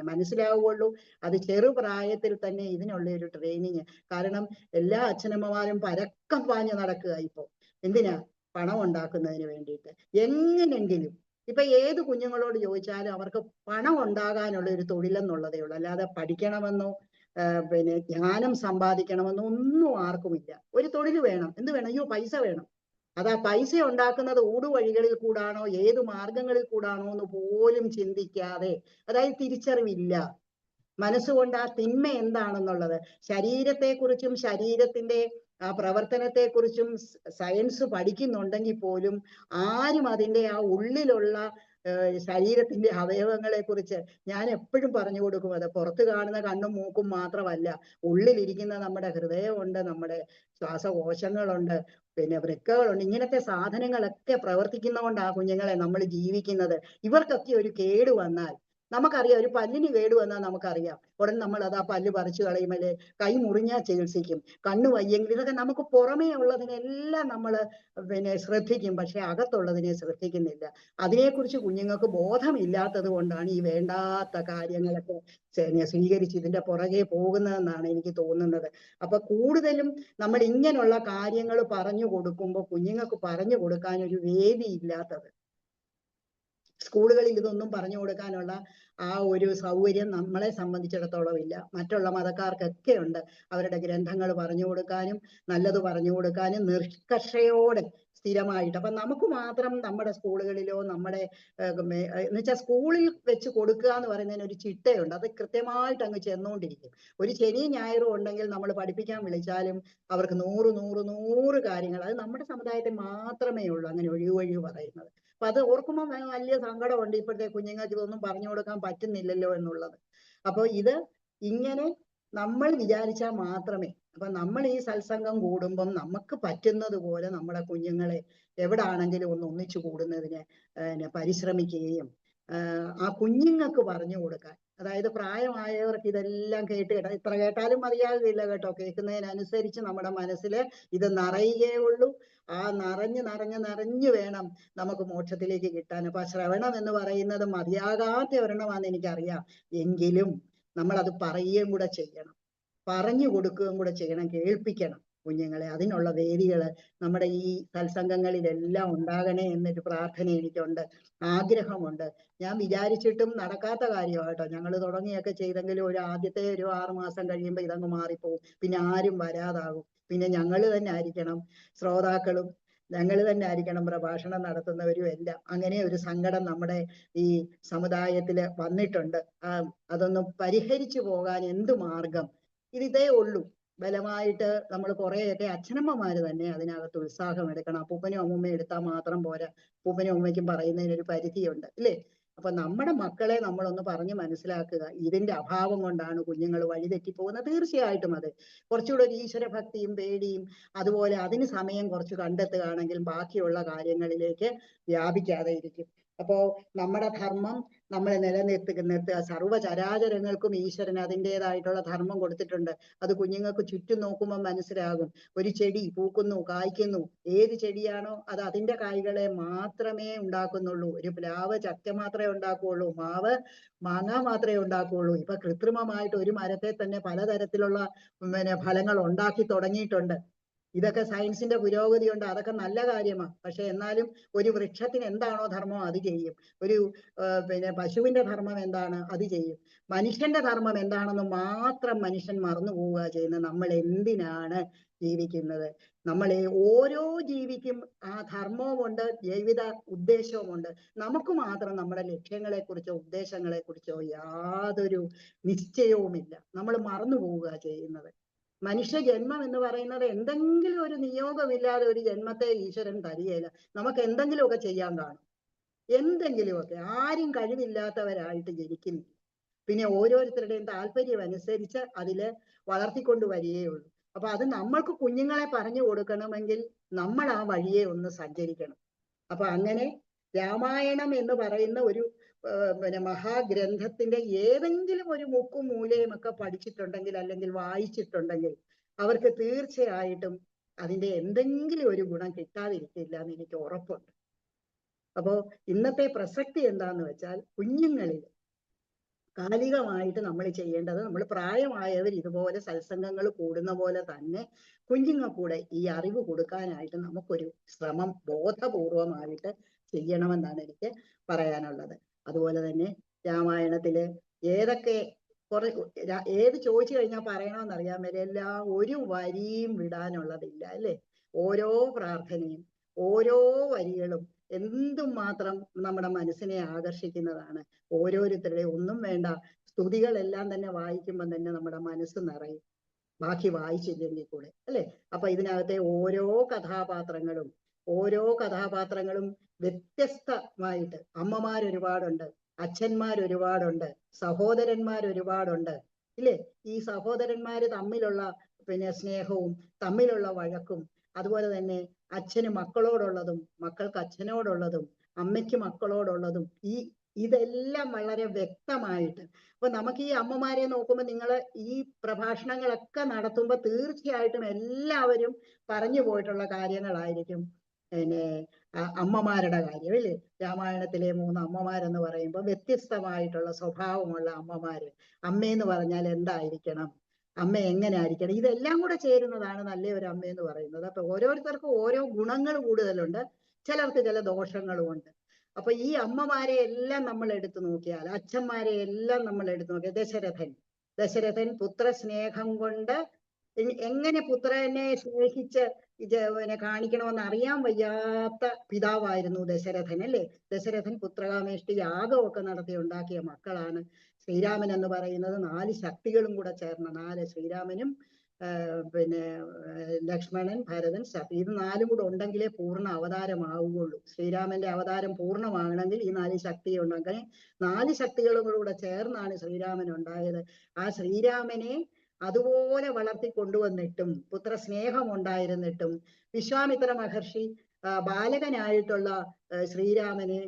മനസ്സിലാവുകയുള്ളൂ. അത് ചെറുപ്രായത്തിൽ തന്നെ ഇതിനുള്ള ഒരു ട്രെയിനിങ്. കാരണം എല്ലാ അച്ഛനമ്മമാരും പരക്കം പാഞ്ഞ് നടക്കുക ഇപ്പൊ. എന്തിനാ? പണം ഉണ്ടാക്കുന്നതിന് വേണ്ടിയിട്ട്. എങ്ങനെങ്കിലും ഇപ്പൊ ഏത് കുഞ്ഞുങ്ങളോട് ചോദിച്ചാലും അവർക്ക് പണം ഉണ്ടാകാനുള്ള ഒരു തൊഴിലെന്നുള്ളതേ ഉള്ളൂ. അല്ലാതെ പഠിക്കണമെന്നോ പിന്നെ ജ്ഞാനം സമ്പാദിക്കണമെന്നോ ഒന്നും ആർക്കുമില്ല. ഒരു തൊഴിൽ വേണം. എന്ത് വേണം? അയ്യോ പൈസ വേണം. അതാ പൈസ ഉണ്ടാക്കുന്നത് ഊടുവഴികളിൽ കൂടാണോ ഏത് മാർഗങ്ങളിൽ കൂടാണോ എന്ന് പോലും ചിന്തിക്കാതെ, അതായത് തിരിച്ചറിവില്ല. മനസ്സുകൊണ്ട് ആ തിന്മ എന്താണെന്നുള്ളത്, ശരീരത്തെക്കുറിച്ചും ശരീരത്തിന്റെ ആ പ്രവർത്തനത്തെക്കുറിച്ചും സയൻസ് പഠിക്കുന്നുണ്ടെങ്കിൽ പോലും ആരും അതിന്റെ ആ ഉള്ളിലുള്ള ശരീരത്തിന്റെ അവയവങ്ങളെ കുറിച്ച് ഞാൻ എപ്പോഴും പറഞ്ഞു കൊടുക്കും. അത് പുറത്ത് കാണുന്ന കണ്ണും മൂക്കും മാത്രമല്ല, ഉള്ളിലിരിക്കുന്ന നമ്മുടെ ഹൃദയമുണ്ട്, നമ്മുടെ ശ്വാസകോശങ്ങളുണ്ട്, പിന്നെ വൃക്കകളുണ്ട്. ഇങ്ങനത്തെ സാധനങ്ങളൊക്കെ പ്രവർത്തിക്കുന്നതുകൊണ്ട് ആ കുഞ്ഞുങ്ങളെ നമ്മൾ ജീവിക്കുന്നത്. ഇവർക്കൊക്കെ ഒരു കേട് വന്നാൽ നമുക്കറിയാം. ഒരു പല്ലിന് കേട് വന്നാൽ നമുക്കറിയാം. ഉടൻ നമ്മൾ അത് ആ പല്ല് പറിച്ചു കളയുമല്ലേ, കൈ മുറിഞ്ഞാൽ ചികിത്സിക്കും, കണ്ണ് വയ്യെങ്കിൽ, ഇതൊക്കെ നമുക്ക് പുറമേ ഉള്ളതിനെല്ലാം നമ്മൾ പിന്നെ ശ്രദ്ധിക്കും. പക്ഷെ അകത്തുള്ളതിനെ ശ്രദ്ധിക്കുന്നില്ല. അതിനെക്കുറിച്ച് കുഞ്ഞുങ്ങൾക്ക് ബോധമില്ലാത്തത് കൊണ്ടാണ് ഈ വേണ്ടാത്ത കാര്യങ്ങളൊക്കെ സ്വീകരിച്ച് ഇതിന്റെ പുറകെ പോകുന്നതെന്നാണ് എനിക്ക് തോന്നുന്നത്. അപ്പൊ കൂടുതലും നമ്മൾ ഇങ്ങനെയുള്ള കാര്യങ്ങൾ പറഞ്ഞു കൊടുക്കുമ്പോൾ കുഞ്ഞുങ്ങൾക്ക് പറഞ്ഞു കൊടുക്കാൻ ഒരു വേദി ഇല്ലാത്തത്. സ്കൂളുകളിൽ ഇതൊന്നും പറഞ്ഞു കൊടുക്കാനുള്ള ആ ഒരു സൗകര്യം നമ്മളെ സംബന്ധിച്ചിടത്തോളം ഇല്ല. മറ്റുള്ള മതക്കാർക്കൊക്കെ ഉണ്ട് അവരുടെ ഗ്രന്ഥങ്ങൾ പറഞ്ഞു കൊടുക്കാനും നല്ലത് പറഞ്ഞു കൊടുക്കാനും നിഷ്കർഷയോടെ സ്ഥിരമായിട്ട്. അപ്പൊ നമുക്ക് മാത്രം നമ്മുടെ സ്കൂളുകളിലോ നമ്മുടെ എന്നുവെച്ചാൽ സ്കൂളിൽ വെച്ച് കൊടുക്കുക എന്ന് പറയുന്നതിന് ഒരു ചിട്ടയുണ്ട്. അത് കൃത്യമായിട്ട് അങ്ങ് ചെന്നുകൊണ്ടിരിക്കും. ഒരു ശനിയും ഞായറും ഉണ്ടെങ്കിൽ നമ്മൾ പഠിപ്പിക്കാൻ വിളിച്ചാലും അവർക്ക് 100 കാര്യങ്ങൾ. അത് നമ്മുടെ സമുദായത്തിൽ മാത്രമേ ഉള്ളൂ അങ്ങനെ ഒഴിവ് പറയുന്നത്. അപ്പൊ അത് ഓർക്കുമ്പോൾ വലിയ സങ്കടമുണ്ട്. ഇപ്പോഴത്തെ കുഞ്ഞുങ്ങൾക്ക് ഇതൊന്നും പറഞ്ഞു കൊടുക്കാൻ പറ്റുന്നില്ലല്ലോ എന്നുള്ളത്. അപ്പൊ ഇത് ഇങ്ങനെ നമ്മൾ വിചാരിച്ചാൽ മാത്രമേ, അപ്പൊ നമ്മൾ ഈ സത്സംഗം കൂടുമ്പം നമുക്ക് പറ്റുന്നത് പോലെ നമ്മുടെ കുഞ്ഞുങ്ങളെ എവിടാണെങ്കിലും ഒന്ന് ഒന്നിച്ചു കൂടുന്നതിന് പരിശ്രമിക്കുകയും ആ കുഞ്ഞുങ്ങൾക്ക് പറഞ്ഞു കൊടുക്കാൻ, അതായത് പ്രായമായവർക്ക് ഇതെല്ലാം ഇത്ര കേട്ടാലും മതിയാകില്ല കേട്ടോ. കേൾക്കുന്നതിനനുസരിച്ച് നമ്മുടെ മനസ്സിൽ ഇത് നിറയുകയേ ഉള്ളൂ. ആ നിറഞ്ഞു വേണം നമുക്ക് മോക്ഷത്തിലേക്ക് കിട്ടാൻ. അപ്പൊ ശ്രവണം എന്ന് പറയുന്നത് മതിയാകാത്ത ഒരെണ്ണമാണെന്ന് എനിക്കറിയാം. എങ്കിലും നമ്മളത് പറയുകയും കൂടെ ചെയ്യണം, പറഞ്ഞു കൊടുക്കുകയും കൂടെ ചെയ്യണം, കേൾപ്പിക്കണം കുഞ്ഞുങ്ങളെ. അതിനുള്ള വേദികൾ നമ്മുടെ ഈ സത്സംഗങ്ങളിലെല്ലാം ഉണ്ടാകണേ എന്നൊരു പ്രാർത്ഥന എനിക്കുണ്ട്, ആഗ്രഹമുണ്ട്. ഞാൻ വിചാരിച്ചിട്ടും നടക്കാത്ത കാര്യമാണ് കേട്ടോ. ഞങ്ങൾ തുടങ്ങിയൊക്കെ ചെയ്തെങ്കിലും ആദ്യത്തെ 6 മാസം കഴിയുമ്പോൾ ഇതങ്ങ് മാറിപ്പോവും. പിന്നെ ആരും വരാതാകും. പിന്നെ ഞങ്ങൾ തന്നെ ആയിരിക്കണം ശ്രോതാക്കളും, ഞങ്ങൾ തന്നെ ആയിരിക്കണം പ്രഭാഷണം നടത്തുന്നവരും എല്ലാം. അങ്ങനെ ഒരു സങ്കടം നമ്മുടെ ഈ സമുദായത്തിൽ വന്നിട്ടുണ്ട്. അതൊന്ന് പരിഹരിച്ചു പോകാൻ എന്ത് മാർഗം? ഇതേ ഉള്ളൂ. ബലമായിട്ട് നമ്മൾ കുറേയൊക്കെ അച്ഛനമ്മമാര് തന്നെ അതിനകത്ത് ഉത്സാഹം എടുക്കണം. അപ്പൂപ്പനും അമ്മൂമ്മയും എടുത്താൽ മാത്രം പോരാ. അപ്പൂപ്പനും അമ്മയ്ക്കും പറയുന്നതിനൊരു പരിധിയുണ്ട്, അല്ലേ? അപ്പൊ നമ്മുടെ മക്കളെ നമ്മളൊന്ന് പറഞ്ഞ് മനസ്സിലാക്കുക. ഇതിന്റെ അഭാവം കൊണ്ടാണ് കുഞ്ഞുങ്ങൾ വഴിതെറ്റിപ്പോകുന്നത്. തീർച്ചയായിട്ടും അത് കുറച്ചുകൂടെ ഒരു ഈശ്വരഭക്തിയും പേടിയും അതുപോലെ അതിന് സമയം കുറച്ച് കണ്ടെത്തുകയാണെങ്കിൽ ബാക്കിയുള്ള കാര്യങ്ങളിലേക്ക് വ്യാപിക്കാതെ ഇരിക്കും. അപ്പോ നമ്മുടെ ധർമ്മം നമ്മളെ നിർത്തുക. സർവ്വചരാചരങ്ങൾക്കും ഈശ്വരൻ അതിൻ്റെതായിട്ടുള്ള ധർമ്മം കൊടുത്തിട്ടുണ്ട്. അത് കുഞ്ഞുങ്ങൾക്ക് ചുറ്റും നോക്കുമ്പോൾ മനസ്സിലാകും. ഒരു ചെടി പൂക്കുന്നു, കായ്ക്കുന്നു. ഏത് ചെടിയാണോ അത് അതിന്റെ കായ്കളെ മാത്രമേ ഉണ്ടാക്കുന്നുള്ളൂ. ഒരു പ്ലാവ് ചക്ക മാത്രമേ ഉണ്ടാക്കുകയുള്ളൂ, മാവ് മാങ്ങ മാത്രമേ ഉണ്ടാക്കുകയുള്ളൂ. ഇപ്പൊ കൃത്രിമമായിട്ട് ഒരു മരത്തെ തന്നെ പലതരത്തിലുള്ള ഫലങ്ങൾ ഉണ്ടാക്കി തുടങ്ങിയിട്ടുണ്ട്. ഇതൊക്കെ സയൻസിന്റെ പുരോഗതി കൊണ്ട് അതൊക്കെ നല്ല കാര്യമാണ്. പക്ഷെ എന്നാലും ഒരു വൃക്ഷത്തിന് എന്താണോ ധർമ്മം അത് ചെയ്യും. ഒരു പശുവിന്റെ ധർമ്മം എന്താണ് അത് ചെയ്യും. മനുഷ്യന്റെ ധർമ്മം എന്താണെന്ന് മാത്രം മനുഷ്യൻ മറന്നു പോവുക ചെയ്യുന്നത്. നമ്മൾ എന്തിനാണ് ജീവിക്കുന്നത്? നമ്മളെ ഓരോ ജീവിക്കും ആ ധർമ്മവുമുണ്ട്, ജീവിത ഉദ്ദേശവുമുണ്ട്. നമുക്ക് മാത്രം നമ്മുടെ ലക്ഷ്യങ്ങളെ കുറിച്ചോ ഉദ്ദേശങ്ങളെ കുറിച്ചോ യാതൊരു നിശ്ചയവുമില്ല. നമ്മൾ മറന്നു പോവുക ചെയ്യുന്നത്. മനുഷ്യ ജന്മം എന്ന് പറയുന്നത് എന്തെങ്കിലും ഒരു നിയോഗമില്ലാതെ ഒരു ജന്മത്തെ ഈശ്വരൻ തരികയില്ല. നമുക്ക് എന്തെങ്കിലുമൊക്കെ ചെയ്യാൻ കാണും, എന്തെങ്കിലുമൊക്കെ. ആരും കഴിവില്ലാത്തവരായിട്ട് ജനിക്കുന്നില്ല. പിന്നെ ഓരോരുത്തരുടെയും താല്പര്യം അനുസരിച്ച് അതില് വളർത്തിക്കൊണ്ട് വരികയുള്ളൂ. അപ്പൊ അത് നമ്മൾക്ക് കുഞ്ഞുങ്ങളെ പറഞ്ഞു കൊടുക്കണമെങ്കിൽ നമ്മൾ ആ വഴിയെ ഒന്ന് സഞ്ചരിക്കണം. അപ്പൊ അങ്ങനെ രാമായണം എന്ന് പറയുന്ന ഒരു മഹാഗ്രന്ഥത്തിന്റെ ഏതെങ്കിലും ഒരു മുക്കും മൂലയും ഒക്കെ പഠിച്ചിട്ടുണ്ടെങ്കിൽ അല്ലെങ്കിൽ വായിച്ചിട്ടുണ്ടെങ്കിൽ അവർക്ക് തീർച്ചയായിട്ടും അതിന്റെ എന്തെങ്കിലും ഒരു ഗുണം കിട്ടാതിരിക്കില്ല എന്ന് എനിക്ക് ഉറപ്പുണ്ട്. അപ്പോ ഇന്നത്തെ പ്രസക്തി എന്താന്ന് വെച്ചാൽ കുഞ്ഞുങ്ങളിൽ കാലികമായിട്ട് നമ്മൾ ചെയ്യേണ്ടത്, നമ്മൾ പ്രായമായവർ ഇതുപോലെ സത്സംഗങ്ങൾ കൂടുന്ന പോലെ തന്നെ കുഞ്ഞുങ്ങൾക്കൂടെ ഈ അറിവ് കൊടുക്കാനായിട്ട് നമുക്കൊരു ശ്രമം ബോധപൂർവമായിട്ട് ചെയ്യണമെന്നാണ് എനിക്ക് പറയാനുള്ളത്. അതുപോലെ തന്നെ രാമായണത്തില് ഏതൊക്കെ ഏത് ചോദിച്ചു കഴിഞ്ഞാൽ പറയണമെന്നറിയാൻ വരെ എല്ലാം ഒരു വരിയും വിടാനുള്ളതില്ല, അല്ലേ? ഓരോ പ്രാർത്ഥനയും ഓരോ വരികളും എന്തുമാത്രം നമ്മുടെ മനസ്സിനെ ആകർഷിക്കുന്നതാണ്. ഓരോരുത്തരുടെ ഒന്നും വേണ്ട സ്തുതികളെല്ലാം തന്നെ വായിക്കുമ്പോൾ തന്നെ നമ്മുടെ മനസ്സ് നിറയും, ബാക്കി വായിച്ചില്ലെങ്കിൽ കൂടെ, അല്ലെ? അപ്പൊ ഇതിനകത്തെ ഓരോ കഥാപാത്രങ്ങളും വ്യത്യസ്തമായിട്ട്, അമ്മമാരൊരുപാടുണ്ട്, അച്ഛന്മാരൊരുപാടുണ്ട്, സഹോദരന്മാരൊരുപാടുണ്ട്, ഇല്ലേ? ഈ സഹോദരന്മാര് തമ്മിലുള്ള സ്നേഹവും തമ്മിലുള്ള വഴക്കും, അതുപോലെ തന്നെ അച്ഛന് മക്കളോടുള്ളതും മക്കൾക്ക് അച്ഛനോടുള്ളതും അമ്മയ്ക്ക് മക്കളോടുള്ളതും ഇതെല്ലാം വളരെ വ്യക്തമായിട്ട്. അപ്പൊ നമുക്ക് ഈ അമ്മമാരെ നോക്കുമ്പോൾ, നിങ്ങൾ ഈ പ്രഭാഷണങ്ങളൊക്കെ നടത്തുമ്പോൾ തീർച്ചയായിട്ടും എല്ലാവരും പറഞ്ഞു പോയിട്ടുള്ള കാര്യങ്ങളായിരിക്കും അമ്മമാരുടെ കാര്യം, അല്ലേ? രാമായണത്തിലെ 3 അമ്മമാരെന്ന് പറയുമ്പോൾ വ്യത്യസ്തമായിട്ടുള്ള സ്വഭാവമുള്ള അമ്മമാര്. അമ്മയെന്ന് പറഞ്ഞാൽ എന്തായിരിക്കണം, അമ്മ എങ്ങനെ ആയിരിക്കണം, ഇതെല്ലാം കൂടെ ചേരുന്നതാണ് നല്ല ഒരു അമ്മയെന്ന് പറയുന്നത്. അപ്പൊ ഓരോരുത്തർക്കും ഓരോ ഗുണങ്ങൾ കൂടുതലുണ്ട്, ചിലർക്ക് ചില ദോഷങ്ങളും ഉണ്ട്. അപ്പൊ ഈ അമ്മമാരെ എല്ലാം നമ്മൾ എടുത്തു നോക്കിയാൽ, അച്ഛന്മാരെ എല്ലാം നമ്മൾ എടുത്തു നോക്കിയാൽ, ദശരഥൻ പുത്രസ്നേഹം കൊണ്ട് എങ്ങനെ പുത്രനെ സ്നേഹിച്ച് പിന്നെ കാണിക്കണമെന്ന് അറിയാൻ വയ്യാത്ത പിതാവായിരുന്നു ദശരഥൻ, അല്ലേ? ദശരഥൻ പുത്രകാമേഷ്ടി യാഗമൊക്കെ നടത്തി ഉണ്ടാക്കിയ മക്കളാണ് ശ്രീരാമൻ എന്ന് പറയുന്നത്. 4 ശക്തികളും കൂടെ ചേർന്ന 4, ശ്രീരാമനും പിന്നെ ലക്ഷ്മണൻ, ഭരതൻ, ശക്തി, ഇത് 4 കൂടെ ഉണ്ടെങ്കിലേ പൂർണ്ണ അവതാരമാവുകയുള്ളൂ. ശ്രീരാമന്റെ അവതാരം പൂർണ്ണമാകണമെങ്കിൽ ഈ 4 ശക്തി ഉണ്ടെങ്കിൽ, 4 ശക്തികളും കൂടെ ചേർന്നാണ് ശ്രീരാമൻ ഉണ്ടായത്. ആ ശ്രീരാമനെ അതുപോലെ വളർത്തി കൊണ്ടുവന്നിട്ടും, പുത്രസ്നേഹം ഉണ്ടായിരുന്നിട്ടും, വിശ്വാമിത്ര മഹർഷി ബാലകനായിട്ടുള്ള ശ്രീരാമനെ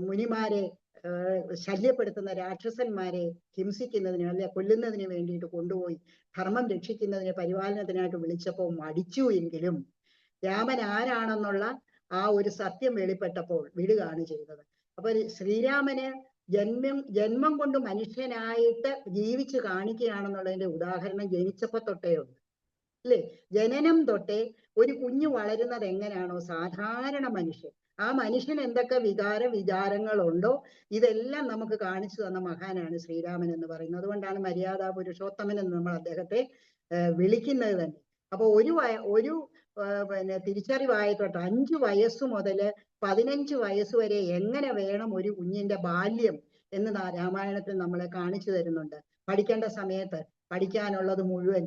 മുനിമാരെ ശല്യപ്പെടുത്തുന്ന രാക്ഷസന്മാരെ ഹിംസിക്കുന്നതിന് അല്ലെ കൊല്ലുന്നതിന് വേണ്ടിയിട്ട് കൊണ്ടുപോയി ധർമ്മം രക്ഷിക്കുന്നതിന് പരിപാലനത്തിനായിട്ട് വിളിച്ചപ്പോൾ മടിച്ചു എങ്കിലും രാമൻ ആരാണെന്നുള്ള ആ ഒരു സത്യം വെളിപ്പെട്ടപ്പോൾ വിടുകയാണ് ചെയ്തത്. അപ്പൊ ശ്രീരാമന് ജന്മം കൊണ്ട് മനുഷ്യനായിട്ട് ജീവിച്ചു കാണിക്കുകയാണെന്നുള്ളതിന്റെ ഉദാഹരണം ജനിച്ചപ്പോ തൊട്ടേ ഉണ്ട്, അല്ലേ? ജനനം തൊട്ടേ ഒരു കുഞ്ഞു വളരുന്നത് എങ്ങനെയാണോ സാധാരണ മനുഷ്യൻ, ആ മനുഷ്യൻ എന്തൊക്കെ വിചാരങ്ങളുണ്ടോ ഇതെല്ലാം നമുക്ക് കാണിച്ചു തന്ന മഹാനാണ് ശ്രീരാമൻ എന്ന് പറയുന്നത്. അതുകൊണ്ടാണ് മര്യാദാ പുരുഷോത്തമൻ എന്ന് നമ്മൾ അദ്ദേഹത്തെ വിളിക്കുന്നത് തന്നെ. അപ്പൊ ഒരു പിന്നെ തിരിച്ചറിവായിട്ടോട്ട് 5 വയസ്സു മുതൽ 15 വയസ്സ് വരെ എങ്ങനെ വേണം ഒരു കുഞ്ഞിന്റെ ബാല്യം എന്ന് രാമായണത്തിൽ നമ്മളെ കാണിച്ചു തരുന്നുണ്ട്. പഠിക്കേണ്ട സമയത്ത് പഠിക്കാനുള്ളത് മുഴുവൻ,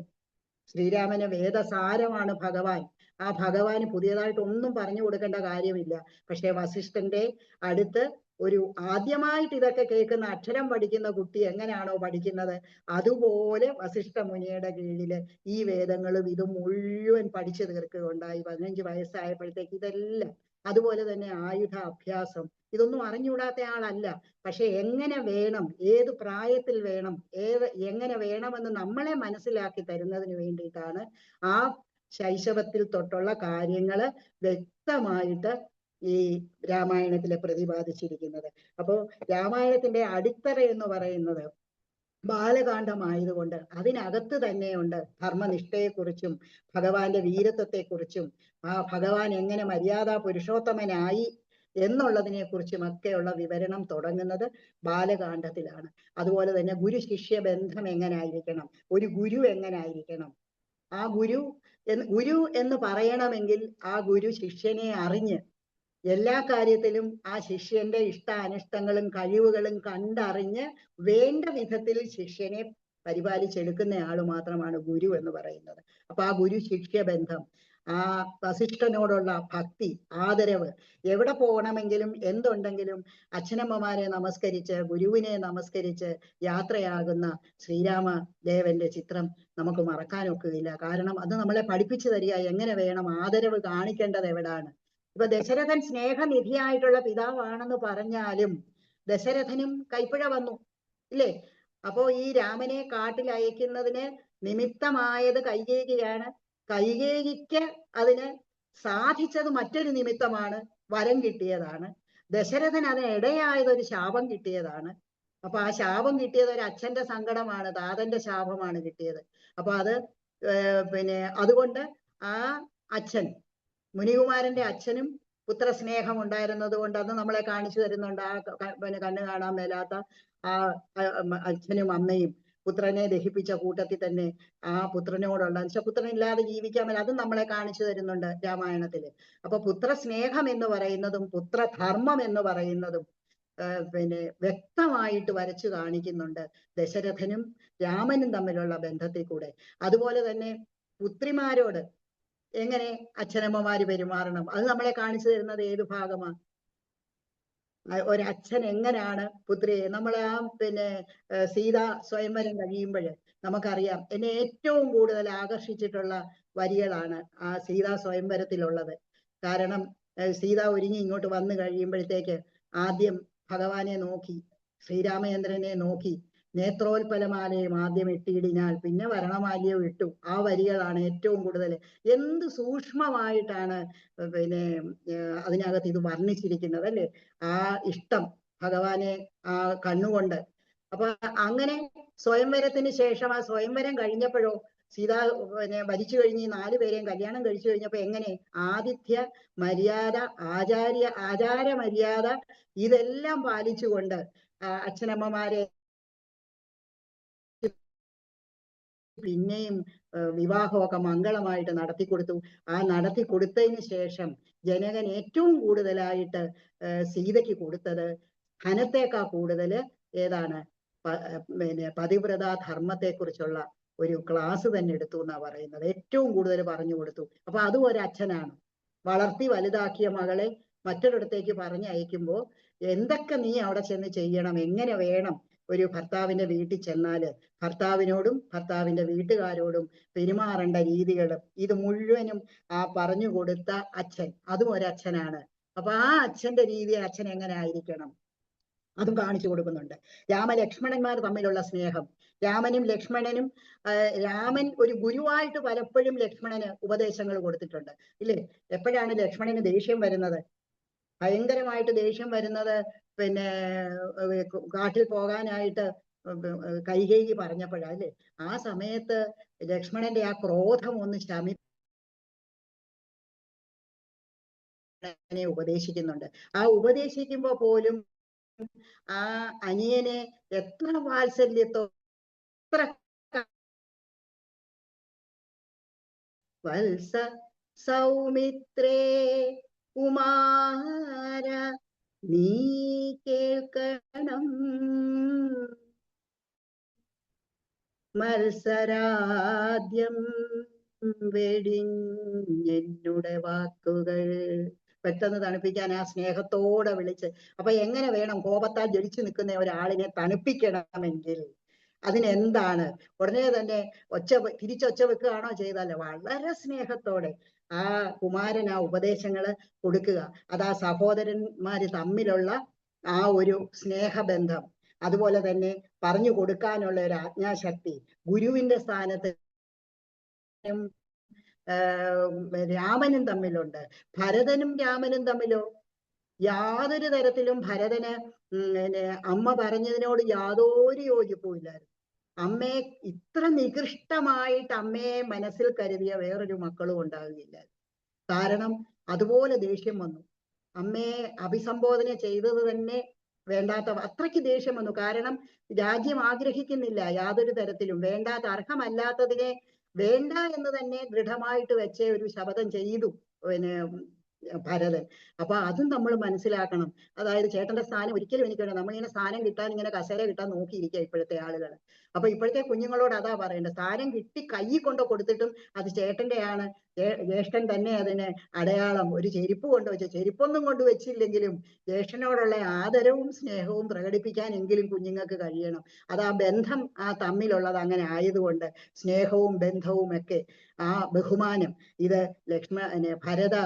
ശ്രീരാമന് വേദസാരമാണ് ഭഗവാൻ. ആ ഭഗവാന് പുതിയതായിട്ട് ഒന്നും പറഞ്ഞു കൊടുക്കേണ്ട കാര്യമില്ല. പക്ഷെ വസിഷ്ഠന്റെ അടുത്ത് ഒരു ആദ്യമായിട്ട് ഇതൊക്കെ കേൾക്കുന്ന, അക്ഷരം പഠിക്കുന്ന കുട്ടി എങ്ങനെയാണോ പഠിക്കുന്നത് അതുപോലെ വസിഷ്ഠ മുനിയുടെ കീഴില് ഈ വേദങ്ങളും ഇത് മുഴുവൻ പഠിച്ചു തീർക്കുകയുണ്ടായി. 15 വയസ്സായപ്പോഴത്തേക്ക് ഇതെല്ലാം, അതുപോലെ തന്നെ ആയുധ അഭ്യാസം, ഇതൊന്നും അറിഞ്ഞുകൂടാത്ത ആളല്ല. പക്ഷെ എങ്ങനെ വേണം, ഏത് പ്രായത്തിൽ വേണം, എങ്ങനെ വേണമെന്ന് നമ്മളെ മനസ്സിലാക്കി തരുന്നതിന് വേണ്ടിയിട്ടാണ് ആ ശൈശവത്തിൽ തൊട്ടുള്ള കാര്യങ്ങള് വ്യക്തമായിട്ട് ഈ രാമായണത്തിലെ പ്രതിപാദിച്ചിരിക്കുന്നത്. അപ്പോ രാമായണത്തിന്റെ അടിത്തറ എന്ന് പറയുന്നത് ബാലകാന്ഡമായതുകൊണ്ട് അതിനകത്ത് തന്നെയുണ്ട് ധർമ്മനിഷ്ഠയെക്കുറിച്ചും ഭഗവാന്റെ വീരത്വത്തെക്കുറിച്ചും ആ ഭഗവാൻ എങ്ങനെ മര്യാദാ പുരുഷോത്തമനായി എന്നുള്ളതിനെ കുറിച്ചും ഒക്കെയുള്ള വിവരണം തുടങ്ങുന്നത് ബാലകാന്ഡത്തിലാണ്. അതുപോലെ തന്നെ ഗുരു ശിഷ്യ ബന്ധം എങ്ങനായിരിക്കണം, ഒരു ഗുരു എങ്ങനായിരിക്കണം, ആ ഗുരു എന്ന് പറയണമെങ്കിൽ ആ ഗുരു ശിഷ്യനെ അറിഞ്ഞ് എല്ലാ കാര്യത്തിലും ആ ശിഷ്യന്റെ ഇഷ്ടാനിഷ്ടങ്ങളും കഴിവുകളും കണ്ടറിഞ്ഞ് വേണ്ട വിധത്തിൽ ശിഷ്യനെ പരിപാലിച്ചെടുക്കുന്നയാൾ മാത്രമാണ് ഗുരു എന്ന് പറയുന്നത്. അപ്പൊ ആ ഗുരു ശിഷ്യ ബന്ധം, ആ വസിഷ്ഠനോടുള്ള ഭക്തി, ആദരവ്, എവിടെ പോകണമെങ്കിലും എന്തുണ്ടെങ്കിലും അച്ഛനമ്മമാരെ നമസ്കരിച്ച് ഗുരുവിനെ നമസ്കരിച്ച് യാത്രയാകുന്ന ശ്രീരാമദേവന്റെ ചിത്രം നമുക്ക് മറക്കാനൊക്കുകയില്ല. കാരണം അത് നമ്മളെ പഠിപ്പിച്ചു തരിക എങ്ങനെ വേണം ആദരവ് കാണിക്കേണ്ടത് എവിടാണ്. ഇപ്പൊ ദശരഥൻ സ്നേഹനിധിയായിട്ടുള്ള പിതാവാണെന്ന് പറഞ്ഞാലും ദശരഥനും കൈപ്പിഴ വന്നു, ഇല്ലേ? അപ്പോ ഈ രാമനെ കാട്ടിൽ അയക്കുന്നതിന് നിമിത്തമായത് കൈകേയിയാണ്. കൈകേയിക്ക് അതിന് സാധിച്ചത് മറ്റൊരു നിമിത്തമാണ്, വരം കിട്ടിയതാണ്. ദശരഥൻ അതിനിടയായത് ഒരു ശാപം കിട്ടിയതാണ്. അപ്പൊ ആ ശാപം കിട്ടിയത് ഒരു അച്ഛന്റെ സങ്കടമാണ്, താതന്റെ ശാപമാണ് കിട്ടിയത്. അപ്പൊ അത് പിന്നെ അതുകൊണ്ട് ആ അച്ഛൻ, മുനികുമാരന്റെ അച്ഛനും പുത്രസ്നേഹം ഉണ്ടായിരുന്നത് കൊണ്ട് അത് നമ്മളെ കാണിച്ചു തരുന്നുണ്ട്. ആ പിന്നെ കണ്ണു കാണാൻ മേലാത്ത ആ അച്ഛനും അമ്മയും പുത്രനെ ദഹിപ്പിച്ച കൂട്ടത്തിൽ തന്നെ ആ പുത്രനോടുള്ള പുത്രനില്ലാതെ ജീവിക്കാൻ മേല, അതും നമ്മളെ കാണിച്ചു തരുന്നുണ്ട് രാമായണത്തില്. അപ്പൊ പുത്രസ്നേഹം എന്ന് പറയുന്നതും പുത്രധർമ്മം എന്ന് പറയുന്നതും പിന്നെ വ്യക്തമായിട്ട് വരച്ചു കാണിക്കുന്നുണ്ട് ദശരഥനും രാമനും തമ്മിലുള്ള ബന്ധത്തിൽ കൂടെ. അതുപോലെ തന്നെ പുത്രിമാരോട് എങ്ങനെ അച്ഛനമ്മമാര് പെരുമാറണം അത് നമ്മളെ കാണിച്ചു തരുന്നത് ഏത് ഭാഗമാണ്? ഒരച്ഛൻ എങ്ങനെയാണ് പുത്രിയെ, നമ്മൾ ആ പിന്നെ സീതാ സ്വയംവരം കഴിയുമ്പോൾ നമുക്കറിയാം, എന്നെ ഏറ്റവും കൂടുതൽ ആകർഷിച്ചിട്ടുള്ള വരികളാണ് ആ സീതാ സ്വയംവരത്തിലുള്ളത്. കാരണം സീത ഒരുങ്ങി ഇങ്ങോട്ട് വന്നു കഴിയുമ്പോഴത്തേക്ക് ആദ്യം ഭഗവാനെ നോക്കി, ശ്രീരാമചന്ദ്രനെ നോക്കി, നേത്രോൽപലമാലയും ആദ്യം ഇട്ടിയിടിനാൽ പിന്നെ വരണമാല്യവും ഇട്ടു. ആ വരികളാണ് ഏറ്റവും കൂടുതൽ. എന്ത് സൂക്ഷ്മമായിട്ടാണ് പിന്നെ അതിനകത്ത് ഇത് വർണ്ണിച്ചിരിക്കുന്നത്, അല്ലേ? ആ ഇഷ്ടം ഭഗവാനെ ആ കണ്ണുകൊണ്ട്. അപ്പൊ അങ്ങനെ സ്വയംവരത്തിന് ശേഷം, ആ സ്വയംവരം കഴിഞ്ഞപ്പോഴോ സീത ഭരിച്ചു കഴിഞ്ഞ് ഈ 4 പേരെയും കല്യാണം കഴിച്ചു കഴിഞ്ഞപ്പോ എങ്ങനെ ആതിഥ്യ മര്യാദ ആചാര മര്യാദ ഇതെല്ലാം പാലിച്ചുകൊണ്ട് അച്ഛനമ്മമാരെ പിന്നെയും വിവാഹമൊക്കെ മംഗളമായിട്ട് നടത്തിക്കൊടുത്തു. ആ നടത്തിക്കൊടുത്തതിന് ശേഷം ജനകൻ ഏറ്റവും കൂടുതലായിട്ട് സീതയ്ക്ക് കൊടുത്തത് ധനത്തേക്കാ കൂടുതൽ ഏതാണ് പതിവ്രത ധർമ്മത്തെക്കുറിച്ചുള്ള ഒരു ക്ലാസ് തന്നെ എടുത്തു എന്നാ പറയുന്നത്. ഏറ്റവും കൂടുതൽ പറഞ്ഞു കൊടുത്തു. അപ്പൊ അതും ഒരച്ഛനാണ്. വളർത്തി വലുതാക്കിയ മകളെ മറ്റൊരിടത്തേക്ക് പറഞ്ഞയക്കുമ്പോൾ എന്തൊക്കെ നീ അവിടെ ചെന്ന് ചെയ്യണം, എങ്ങനെ വേണം ഒരു ഭർത്താവിന്റെ വീട്ടിൽ ചെന്നാല് ഭർത്താവിനോടും ഭർത്താവിന്റെ വീട്ടുകാരോടും പെരുമാറേണ്ട രീതികളും ഇത് മുഴുവനും ആ പറഞ്ഞു കൊടുത്ത അച്ഛൻ, അതും ഒരച്ഛനാണ്. അപ്പൊ ആ അച്ഛന്റെ രീതി അച്ഛൻ എങ്ങനെ ആയിരിക്കണം അതും കാണിച്ചു കൊടുക്കുന്നുണ്ട്. രാമലക്ഷ്മണന്മാർ തമ്മിലുള്ള സ്നേഹം, രാമനും ലക്ഷ്മണനും രാമൻ ഒരു ഗുരുവായിട്ട് പലപ്പോഴും ലക്ഷ്മണന് ഉപദേശങ്ങൾ കൊടുത്തിട്ടുണ്ട് ഇല്ലേ. എപ്പോഴാണ് ലക്ഷ്മണന് ദേഷ്യം വരുന്നത്, ഭയങ്കരമായിട്ട് ദേഷ്യം വരുന്നത് പിന്നെ കാട്ടിൽ പോകാനായിട്ട് കൈകേയി പറഞ്ഞപ്പോഴാ അല്ലേ. ആ സമയത്ത് ലക്ഷ്മണന്റെ ആ ക്രോധം ഒന്ന് ഉപദേശിക്കുന്നുണ്ട്. ആ ഉപദേശിക്കുമ്പോ പോലും ആ അനിയനെ എത്ര വാത്സല്യത്തോ എത്ര വത്സ സൗമിത്രേ കുമാര നീ കേൾക്കണം മത്സരാദ്യം വെടിഞ്ഞെന്നുടെ വാക്കുകൾ. പെട്ടെന്ന് തണുപ്പിക്കാൻ ആ സ്നേഹത്തോടെ വിളിച്ച്. അപ്പൊ എങ്ങനെ വേണം കോപത്താൽ ജ്വലിച്ചു നിൽക്കുന്ന ഒരാളിനെ തണുപ്പിക്കണമെങ്കിൽ അതിനെന്താണ് ഉടനെ തന്നെ തിരിച്ചൊച്ച വെക്കുകയാണോ ചെയ്താല് വളരെ സ്നേഹത്തോടെ ആ കുമാരൻ ആ ഉപദേശങ്ങള് കൊടുക്കുക. അത് ആ സഹോദരന്മാര് തമ്മിലുള്ള ആ ഒരു സ്നേഹബന്ധം, അതുപോലെ തന്നെ പറഞ്ഞു കൊടുക്കാനുള്ള ഒരു ആജ്ഞാശക്തി ഗുരുവിന്റെ സ്ഥാനത്ത് രാമനും തമ്മിലുണ്ട്. ഭരതനും രാമനും തമ്മിലോ യാതൊരു തരത്തിലും ഭരതന് അമ്മ പറഞ്ഞതിനോട് യാതൊരു യോജിപ്പുമില്ലായിരുന്നു. അമ്മയെ ഇത്ര നികൃഷ്ടമായിട്ട് അമ്മയെ മനസ്സിൽ കരുതിയ വേറൊരു മക്കളും ഉണ്ടാവുകയില്ലായിരുന്നു. കാരണം അതുപോലെ ദേഷ്യം വന്നു. അമ്മയെ അഭിസംബോധന ചെയ്തത് തന്നെ വേണ്ടാത്ത അത്രയ്ക്ക് ദേഷ്യം വന്നു. കാരണം രാജ്യം ആഗ്രഹിക്കുന്നില്ല യാതൊരു തരത്തിലും, വേണ്ടാത്ത അർഹമല്ലാത്തതിനെ വേണ്ട എന്ന് തന്നെ ദൃഢമായിട്ട് വെച്ച ഒരു ശപഥം ചെയ്തു ഭരതൻ. അപ്പൊ അതും നമ്മൾ മനസ്സിലാക്കണം. അതായത് ചേട്ടന്റെ സ്ഥാനം ഒരിക്കലും എനിക്ക് വേണം. നമ്മളിങ്ങനെ സ്ഥാനം കിട്ടാൻ ഇങ്ങനെ കസേര കിട്ടാൻ നോക്കിയിരിക്കുക ഇപ്പോഴത്തെ ആളുകൾ. അപ്പൊ ഇപ്പോഴത്തെ കുഞ്ഞുങ്ങളോട് അതാ പറയേണ്ടത്. സ്ഥാനം കിട്ടി കൈ കൊണ്ട് കൊടുത്തിട്ടും അത് ചേട്ടന്റെയാണ്, ജ്യേഷ്ഠൻ തന്നെ അതിന് അടയാളം. ഒരു ചെരുപ്പ് കൊണ്ട് വെച്ച്, ചെരുപ്പൊന്നും കൊണ്ട് വെച്ചില്ലെങ്കിലും ജ്യേഷ്ഠനോടുള്ള ആദരവും സ്നേഹവും പ്രകടിപ്പിക്കാനെങ്കിലും കുഞ്ഞുങ്ങൾക്ക് കഴിയണം. അത് ആ ബന്ധം ആ തമ്മിലുള്ളത് അങ്ങനെ ആയതുകൊണ്ട് സ്നേഹവും ബന്ധവും ഒക്കെ ആ ബഹുമാനം ഇത് ഭരത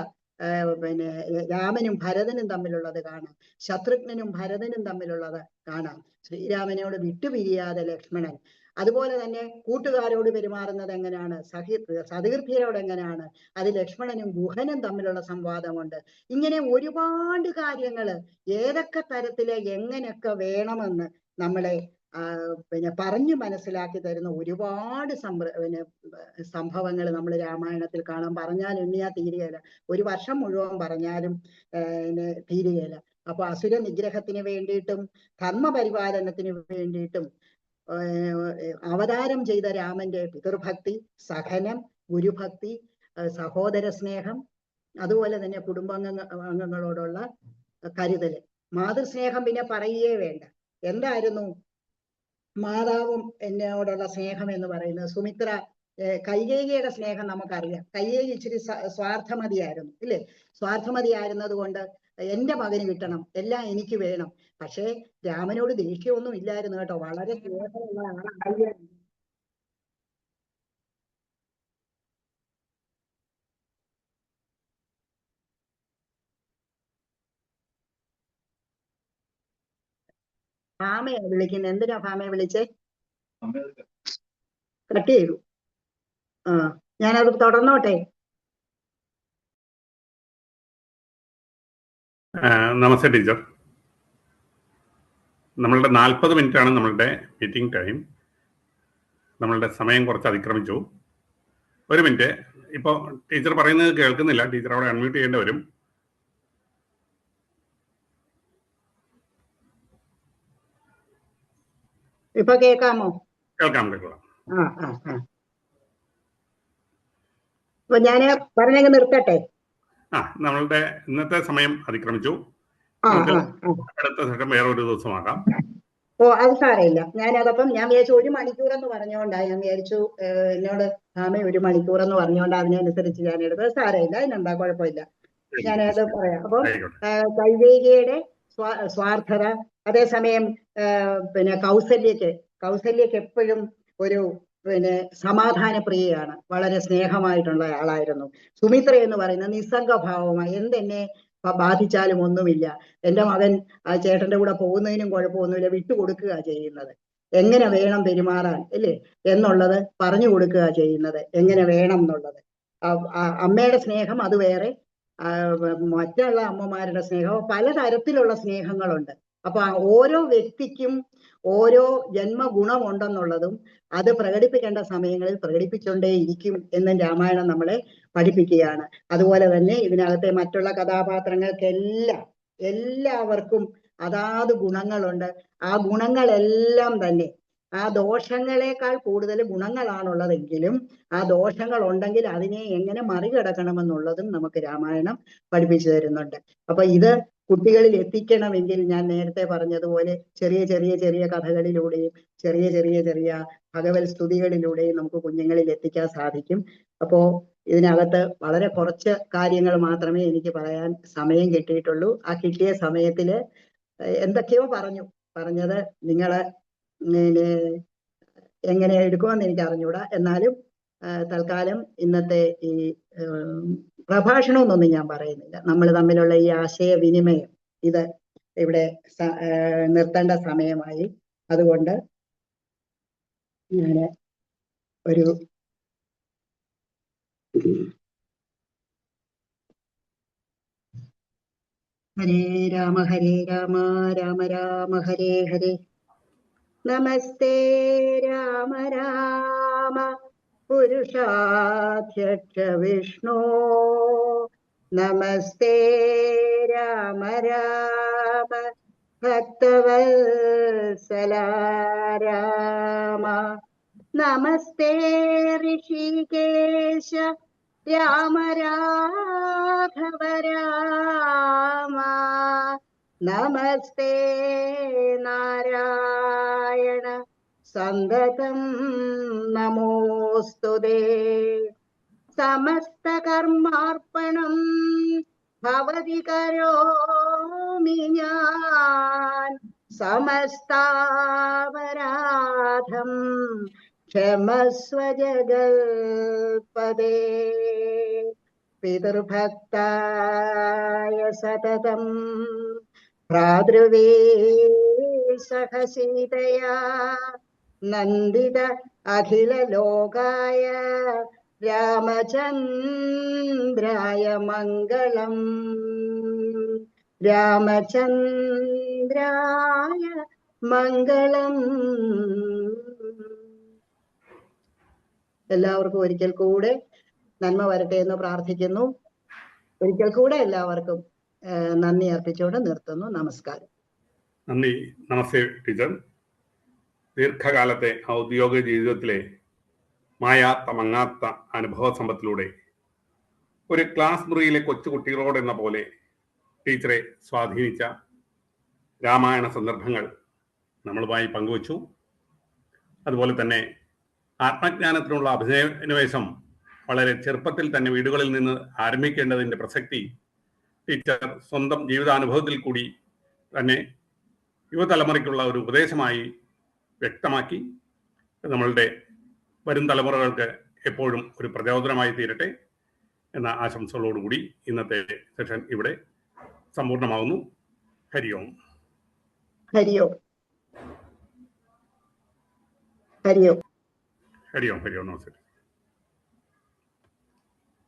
രാമനും ഭരതനും തമ്മിലുള്ളത് കാണാം. ശത്രുഘ്നനും ഭരതനും തമ്മിലുള്ളത് കാണാം. ശ്രീരാമനോട് വിട്ടുപിരിയാതെ ലക്ഷ്മണൻ. അതുപോലെ തന്നെ കൂട്ടുകാരോട് പെരുമാറുന്നത് എങ്ങനെയാണ്, സതീർത്ഥ്യരോട് എങ്ങനെയാണ്, അത് ലക്ഷ്മണനും ഗുഹനും തമ്മിലുള്ള സംവാദമുണ്ട്. ഇങ്ങനെ ഒരുപാട് കാര്യങ്ങള് ഏതൊക്കെ തരത്തില് എങ്ങനെയൊക്കെ വേണമെന്ന് നമ്മളെ പറഞ്ഞു മനസ്സിലാക്കി തരുന്ന ഒരുപാട് സംഭവങ്ങൾ നമ്മൾ രാമായണത്തിൽ കാണാം. പറഞ്ഞാൽ എണ്ണിയാ തീരുകയില്ല. ഒരു വർഷം മുഴുവൻ പറഞ്ഞാലും തീരുകയില്ല. അപ്പൊ അസുര നിഗ്രഹത്തിന് വേണ്ടിയിട്ടും ധർമ്മപരിപാലനത്തിന് വേണ്ടിയിട്ടും അവതാരം ചെയ്ത രാമന്റെ പിതൃഭക്തി, സഹനം, ഗുരുഭക്തി, സഹോദര സ്നേഹം, അതുപോലെ തന്നെ അംഗങ്ങളോടുള്ള കരുതല്, മാതൃസ്നേഹം പിന്നെ പറയുകയേ വേണ്ട. എന്തായിരുന്നു മാതാവും എന്നോടുള്ള സ്നേഹം എന്ന് പറയുന്നത്? സുമിത്ര കൈകേയിയുടെ സ്നേഹം നമുക്കറിയാം. കൈകേയി ഇച്ചിരി സ്വാർത്ഥമതിയായിരുന്നു ഇല്ലേ. സ്വാർത്ഥമതിയായിരുന്നത് കൊണ്ട് എന്റെ മകന് കിട്ടണം, എല്ലാം എനിക്ക് വേണം. പക്ഷേ രാമനോട് ദേഷ്യമൊന്നും ഇല്ലായിരുന്നു കേട്ടോ. വളരെ സ്നേഹമുള്ള ആളായിരുന്നു. ഭാമയെ വിളിക്കുന്നത് എന്തിനാ? ഭാമയെ വിളിച്ചേ? കട്ട് ചെയ്തു. ഞാനത് തുടർന്നോട്ടെ. നമസ്തേ ടീച്ചർ. നമ്മളുടെ 40 മിനിറ്റാണ് നമ്മളുടെ മീറ്റിംഗ് ടൈം. നമ്മളുടെ സമയം കുറച്ച് അതിക്രമിച്ചു. ഒരു മിനിറ്റ്. ഇപ്പൊ ടീച്ചർ പറയുന്നത് കേൾക്കുന്നില്ല. ടീച്ചർ അവിടെ അൺമ്യൂട്ട് ചെയ്യേണ്ടി വരും. ഇപ്പൊ കേൾക്കാമോ? കേൾക്കാം. അപ്പൊ ഞാന് പറഞ്ഞങ്ങ് നിർത്തട്ടെ. നമ്മളുടെ ഇന്നത്തെ സമയം അതിക്രമിച്ചു. അടുത്ത സെഷൻ വേറൊരു ദിവസമാകാം. അത് സാരമില്ല. ഞാൻ വിചാരിച്ചു 1 മണിക്കൂർ എന്ന് പറഞ്ഞുകൊണ്ടാ. ഞാൻ വിചാരിച്ചു എന്നോട് സമയം 1 മണിക്കൂർ എന്ന് പറഞ്ഞുകൊണ്ട് അതിനനുസരിച്ച് ഞാൻ എടുത്തത്. സാരമില്ല, അതിനെന്താ കുഴപ്പമില്ല. ഞാനത് പറയാം. അപ്പം കൈവേകിയുടെ സ്വാർത്ഥത, അതേസമയം പിന്നെ കൗസല്യക്ക് എപ്പോഴും ഒരു സമാധാന പ്രിയയാണ്, വളരെ സ്നേഹമായിട്ടുള്ള ആളായിരുന്നു. സുമിത്ര എന്ന് പറയുന്ന നിസ്സംഗഭാവമായി എന്തെന്നെ ബാധിച്ചാലും ഒന്നുമില്ല, എന്റെ മകൻ ആ ചേട്ടന്റെ കൂടെ പോകുന്നതിനും കുഴപ്പമൊന്നുമില്ല, വിട്ടുകൊടുക്കുക ചെയ്യുന്നത്, എങ്ങനെ വേണം പെരുമാറാൻ അല്ലേ എന്നുള്ളത് പറഞ്ഞു കൊടുക്കുക ചെയ്യുന്നത്, എങ്ങനെ വേണം എന്നുള്ളത്. അമ്മയുടെ സ്നേഹം അത് വേറെ, മറ്റുള്ള അമ്മമാരുടെ സ്നേഹം, പലതരത്തിലുള്ള സ്നേഹങ്ങളുണ്ട്. അപ്പൊ ഓരോ വ്യക്തിക്കും ഓരോ ജന്മഗുണമുണ്ടെന്നുള്ളതും അത് പ്രകടിപ്പിക്കേണ്ട സമയങ്ങളിൽ പ്രകടിപ്പിച്ചുകൊണ്ടേയിരിക്കും എന്നും രാമായണം നമ്മളെ പഠിപ്പിക്കുകയാണ്. അതുപോലെ തന്നെ ഇതിനകത്തെ മറ്റുള്ള എല്ലാവർക്കും അതാത് ഗുണങ്ങളുണ്ട്. ആ ഗുണങ്ങളെല്ലാം തന്നെ, ആ ദോഷങ്ങളെക്കാൾ കൂടുതൽ ഗുണങ്ങളാണുള്ളതെങ്കിലും ആ ദോഷങ്ങൾ ഉണ്ടെങ്കിൽ അതിനെ എങ്ങനെ മറികടക്കണമെന്നുള്ളതും നമുക്ക് രാമായണം പഠിപ്പിച്ചു തരുന്നുണ്ട്. അപ്പൊ ഇത് കുട്ടികളിൽ എത്തിക്കണമെങ്കിൽ ഞാൻ നേരത്തെ പറഞ്ഞതുപോലെ ചെറിയ കഥകളിലൂടെയും ചെറിയ ഭഗവത് സ്തുതികളിലൂടെയും നമുക്ക് കുഞ്ഞുങ്ങളിൽ എത്തിക്കാൻ സാധിക്കും. അപ്പോ ഇതിനകത്ത് വളരെ കുറച്ച് കാര്യങ്ങൾ മാത്രമേ എനിക്ക് പറയാൻ സമയം കിട്ടിയിട്ടുള്ളൂ. ആ കിട്ടിയ സമയത്തില് എന്തൊക്കെയോ പറഞ്ഞത് നിങ്ങള് എങ്ങനെ എടുക്കുമെന്ന് എനിക്ക് അറിഞ്ഞൂടാ. എന്നാലും തൽക്കാലം ഇന്നത്തെ ഈ പ്രഭാഷണമെന്നൊന്നും ഞാൻ പറയുന്നില്ല. നമ്മൾ തമ്മിലുള്ള ഈ ആശയവിനിമയം ഇത് ഇവിടെ നിർത്തേണ്ട സമയമായി. അതുകൊണ്ട് ഞാന് ഒരു ഹരേ രാമ രാമ രാമ ഹരേ ഹരേ. നമസ്തേ രാമ രാമ പുരുഷാധ്യക്ഷ വിഷ്ണു. നമസ്തേ രാമ രാമ ഭക്തവത്സല രാമ. നമസ്തേ ഋഷികേശ രാമ രാഘവ രാമ. നമസ്തേ നാരായണ സന്തതം നമോസ്തുതേ. സമസ്ത കർമാർപ്പണം ഭവതി കരോമി ഞാൻ. സമസ്താപരാധം ക്ഷമസ്വ ജഗൽപദേ. പിതൃഭക്തായ സതതം ഭ്രാതൃവേ സഹ സീതയാ നന്ദിത അഖില ലോകായ രാമചന്ദ്രായ മംഗളം. രാമചന്ദ്രായ മംഗളം. എല്ലാവർക്കും ഒരിക്കൽ കൂടെ നന്മ വരട്ടെ എന്ന് പ്രാർത്ഥിക്കുന്നു. ഒരിക്കൽ കൂടെ എല്ലാവർക്കും നന്ദി അർപ്പിച്ചുകൊണ്ട് നിർത്തുന്നു. നമസ്കാരം. നന്ദി. നമസ്തേ ടീച്ചർ. ദീർഘകാലത്തെ ഔദ്യോഗിക ജീവിതത്തിലെ മായാത്ത മങ്ങാത്ത അനുഭവ സമ്പത്തിലൂടെ ഒരു ക്ലാസ് മുറിയിലെ കൊച്ചുകുട്ടികളോടെന്ന പോലെ ടീച്ചറെ സ്വാധീനിച്ച രാമായണ സന്ദർഭങ്ങൾ നമ്മളുമായി പങ്കുവച്ചു. അതുപോലെ തന്നെ ആത്മജ്ഞാനത്തിനുള്ള അഭിനിവേശം വളരെ ചെറുപ്പത്തിൽ തന്നെ വീടുകളിൽ നിന്ന് ആരംഭിക്കേണ്ടതിൻ്റെ പ്രസക്തി ടീച്ചർ സ്വന്തം ജീവിതാനുഭവത്തിൽ കൂടി തന്നെ യുവതലമുറയ്ക്കുള്ള ഒരു ഉപദേശമായി വ്യക്തമാക്കി. നമ്മളുടെ വരും തലമുറകൾക്ക് എപ്പോഴും ഒരു പ്രചോദനമായി തീരട്ടെ എന്ന ആശംസകളോടുകൂടി ഇന്നത്തെ സെഷൻ ഇവിടെ സമ്പൂർണ്ണമാവുന്നു. ഹരി ഓം. ഹരി ഓം. ഹരി ഓം. ഹരി ഓം. ഹരി ഓം. നമസ്കാരം.